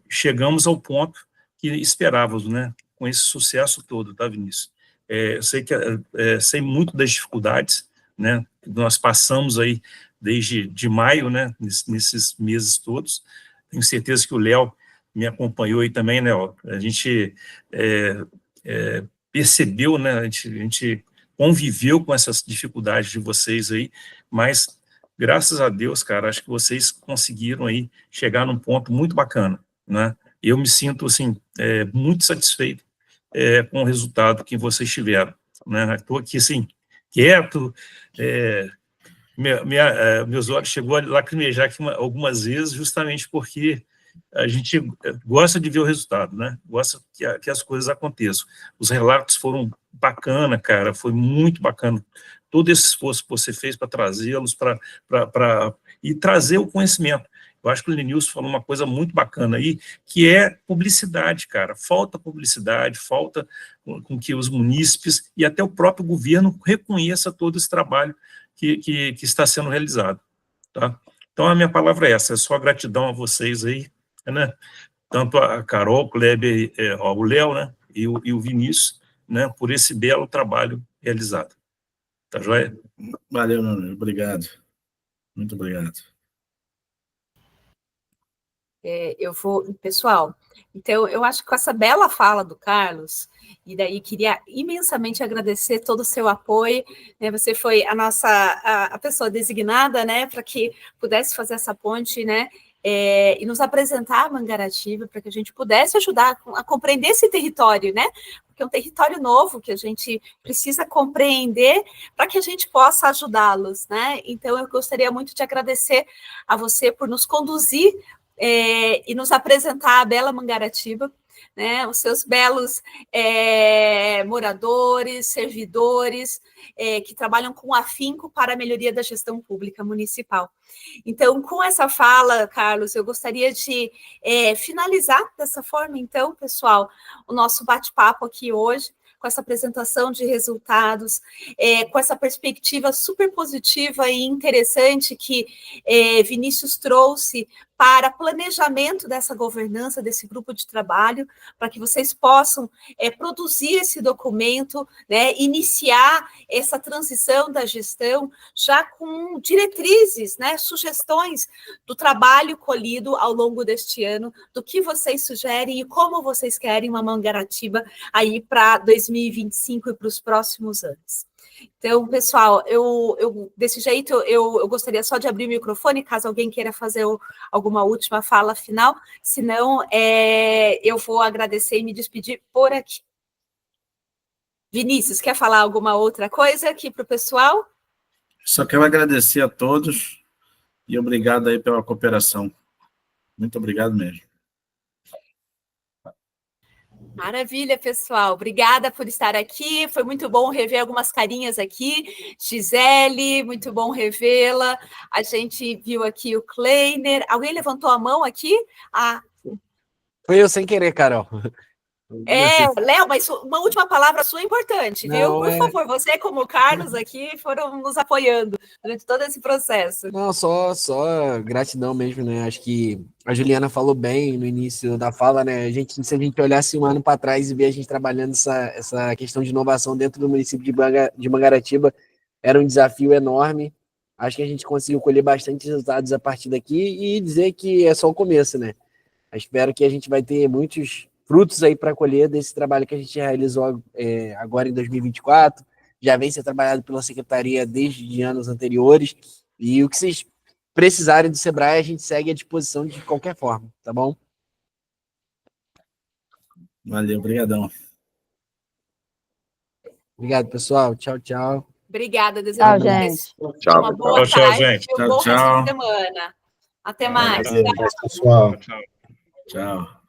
chegamos ao ponto que esperávamos, né? Com esse sucesso todo, tá, Vinícius? Eu sei que sei muito das dificuldades, né? Que nós passamos aí desde de maio, né? Nesses meses todos. Tenho certeza que o Léo me acompanhou aí também, né? Ó, a gente percebeu, né? A gente conviveu com essas dificuldades de vocês aí, mas graças a Deus, cara, acho que vocês conseguiram aí chegar num ponto muito bacana, né? Eu me sinto, assim, muito satisfeito com o resultado que vocês tiveram, né? Estou aqui, assim, quieto, meus olhos chegou a lacrimejar aqui algumas vezes, justamente porque a gente gosta de ver o resultado, né? Gosta que as coisas aconteçam. Os relatos foram bacana, cara, foi muito bacana. Todo esse esforço que você fez para trazê-los, e trazer o conhecimento. Eu acho que o Lenilson falou uma coisa muito bacana aí, que é publicidade, cara. Falta publicidade, falta com que os munícipes e até o próprio governo reconheça todo esse trabalho que está sendo realizado, tá? Então, a minha palavra é essa, é só gratidão a vocês aí, né? Tanto a Carol, o Kleber, o Léo, né? E o Vinícius, né? Por esse belo trabalho realizado. Tá joia? Valeu, meu amigo. Obrigado. Muito obrigado. Pessoal, então, eu acho que com essa bela fala do Carlos, e daí queria imensamente agradecer todo o seu apoio, né, você foi a pessoa designada, né, para que pudesse fazer essa ponte, né, e nos apresentar a Mangaratiba, para que a gente pudesse ajudar a compreender esse território, né, porque é um território novo que a gente precisa compreender para que a gente possa ajudá-los, né, então eu gostaria muito de agradecer a você por nos conduzir e nos apresentar a bela Mangaratiba, né, os seus belos moradores, servidores, que trabalham com afinco para a melhoria da gestão pública municipal. Então, com essa fala, Carlos, eu gostaria de finalizar dessa forma, então, pessoal, o nosso bate-papo aqui hoje, com essa apresentação de resultados, com essa perspectiva super positiva e interessante que Vinícius trouxe para planejamento dessa governança, desse grupo de trabalho, para que vocês possam produzir esse documento, né, iniciar essa transição da gestão já com diretrizes, né, sugestões do trabalho colhido ao longo deste ano, do que vocês sugerem e como vocês querem uma Mangaratiba aí para 2025 e para os próximos anos. Então, pessoal, desse jeito, eu gostaria só de abrir o microfone, caso alguém queira fazer alguma última fala final, senão eu vou agradecer e me despedir por aqui. Vinícius, quer falar alguma outra coisa aqui para o pessoal? Só quero agradecer a todos e obrigado aí pela cooperação. Muito obrigado mesmo. Maravilha, pessoal. Obrigada por estar aqui. Foi muito bom rever algumas carinhas aqui. Gisele, muito bom revê-la. A gente viu aqui o Kleiner. Alguém levantou a mão aqui? Foi eu sem querer, Carol. Léo, mas uma última palavra sua é importante, viu? Não, Por favor, você como o Carlos aqui foram nos apoiando durante todo esse processo. Não, só gratidão mesmo, né? Acho que a Juliana falou bem no início da fala, né? Se a gente olhasse um ano para trás e ver a gente trabalhando essa questão de inovação dentro do município de Mangaratiba, era um desafio enorme. Acho que a gente conseguiu colher bastante resultados a partir daqui e dizer que é só o começo, né? Eu espero que a gente vai ter muitos frutos aí para colher desse trabalho que a gente realizou agora em 2024, já vem sendo trabalhado pela Secretaria desde anos anteriores, e o que vocês precisarem do Sebrae, a gente segue à disposição de qualquer forma, tá bom? Valeu, obrigadão. Obrigado, pessoal. Tchau, tchau. Obrigada, Tchau, desejamos gente. uma boa tarde gente. e um bom resto de semana. Até mais. Pessoal. Tchau.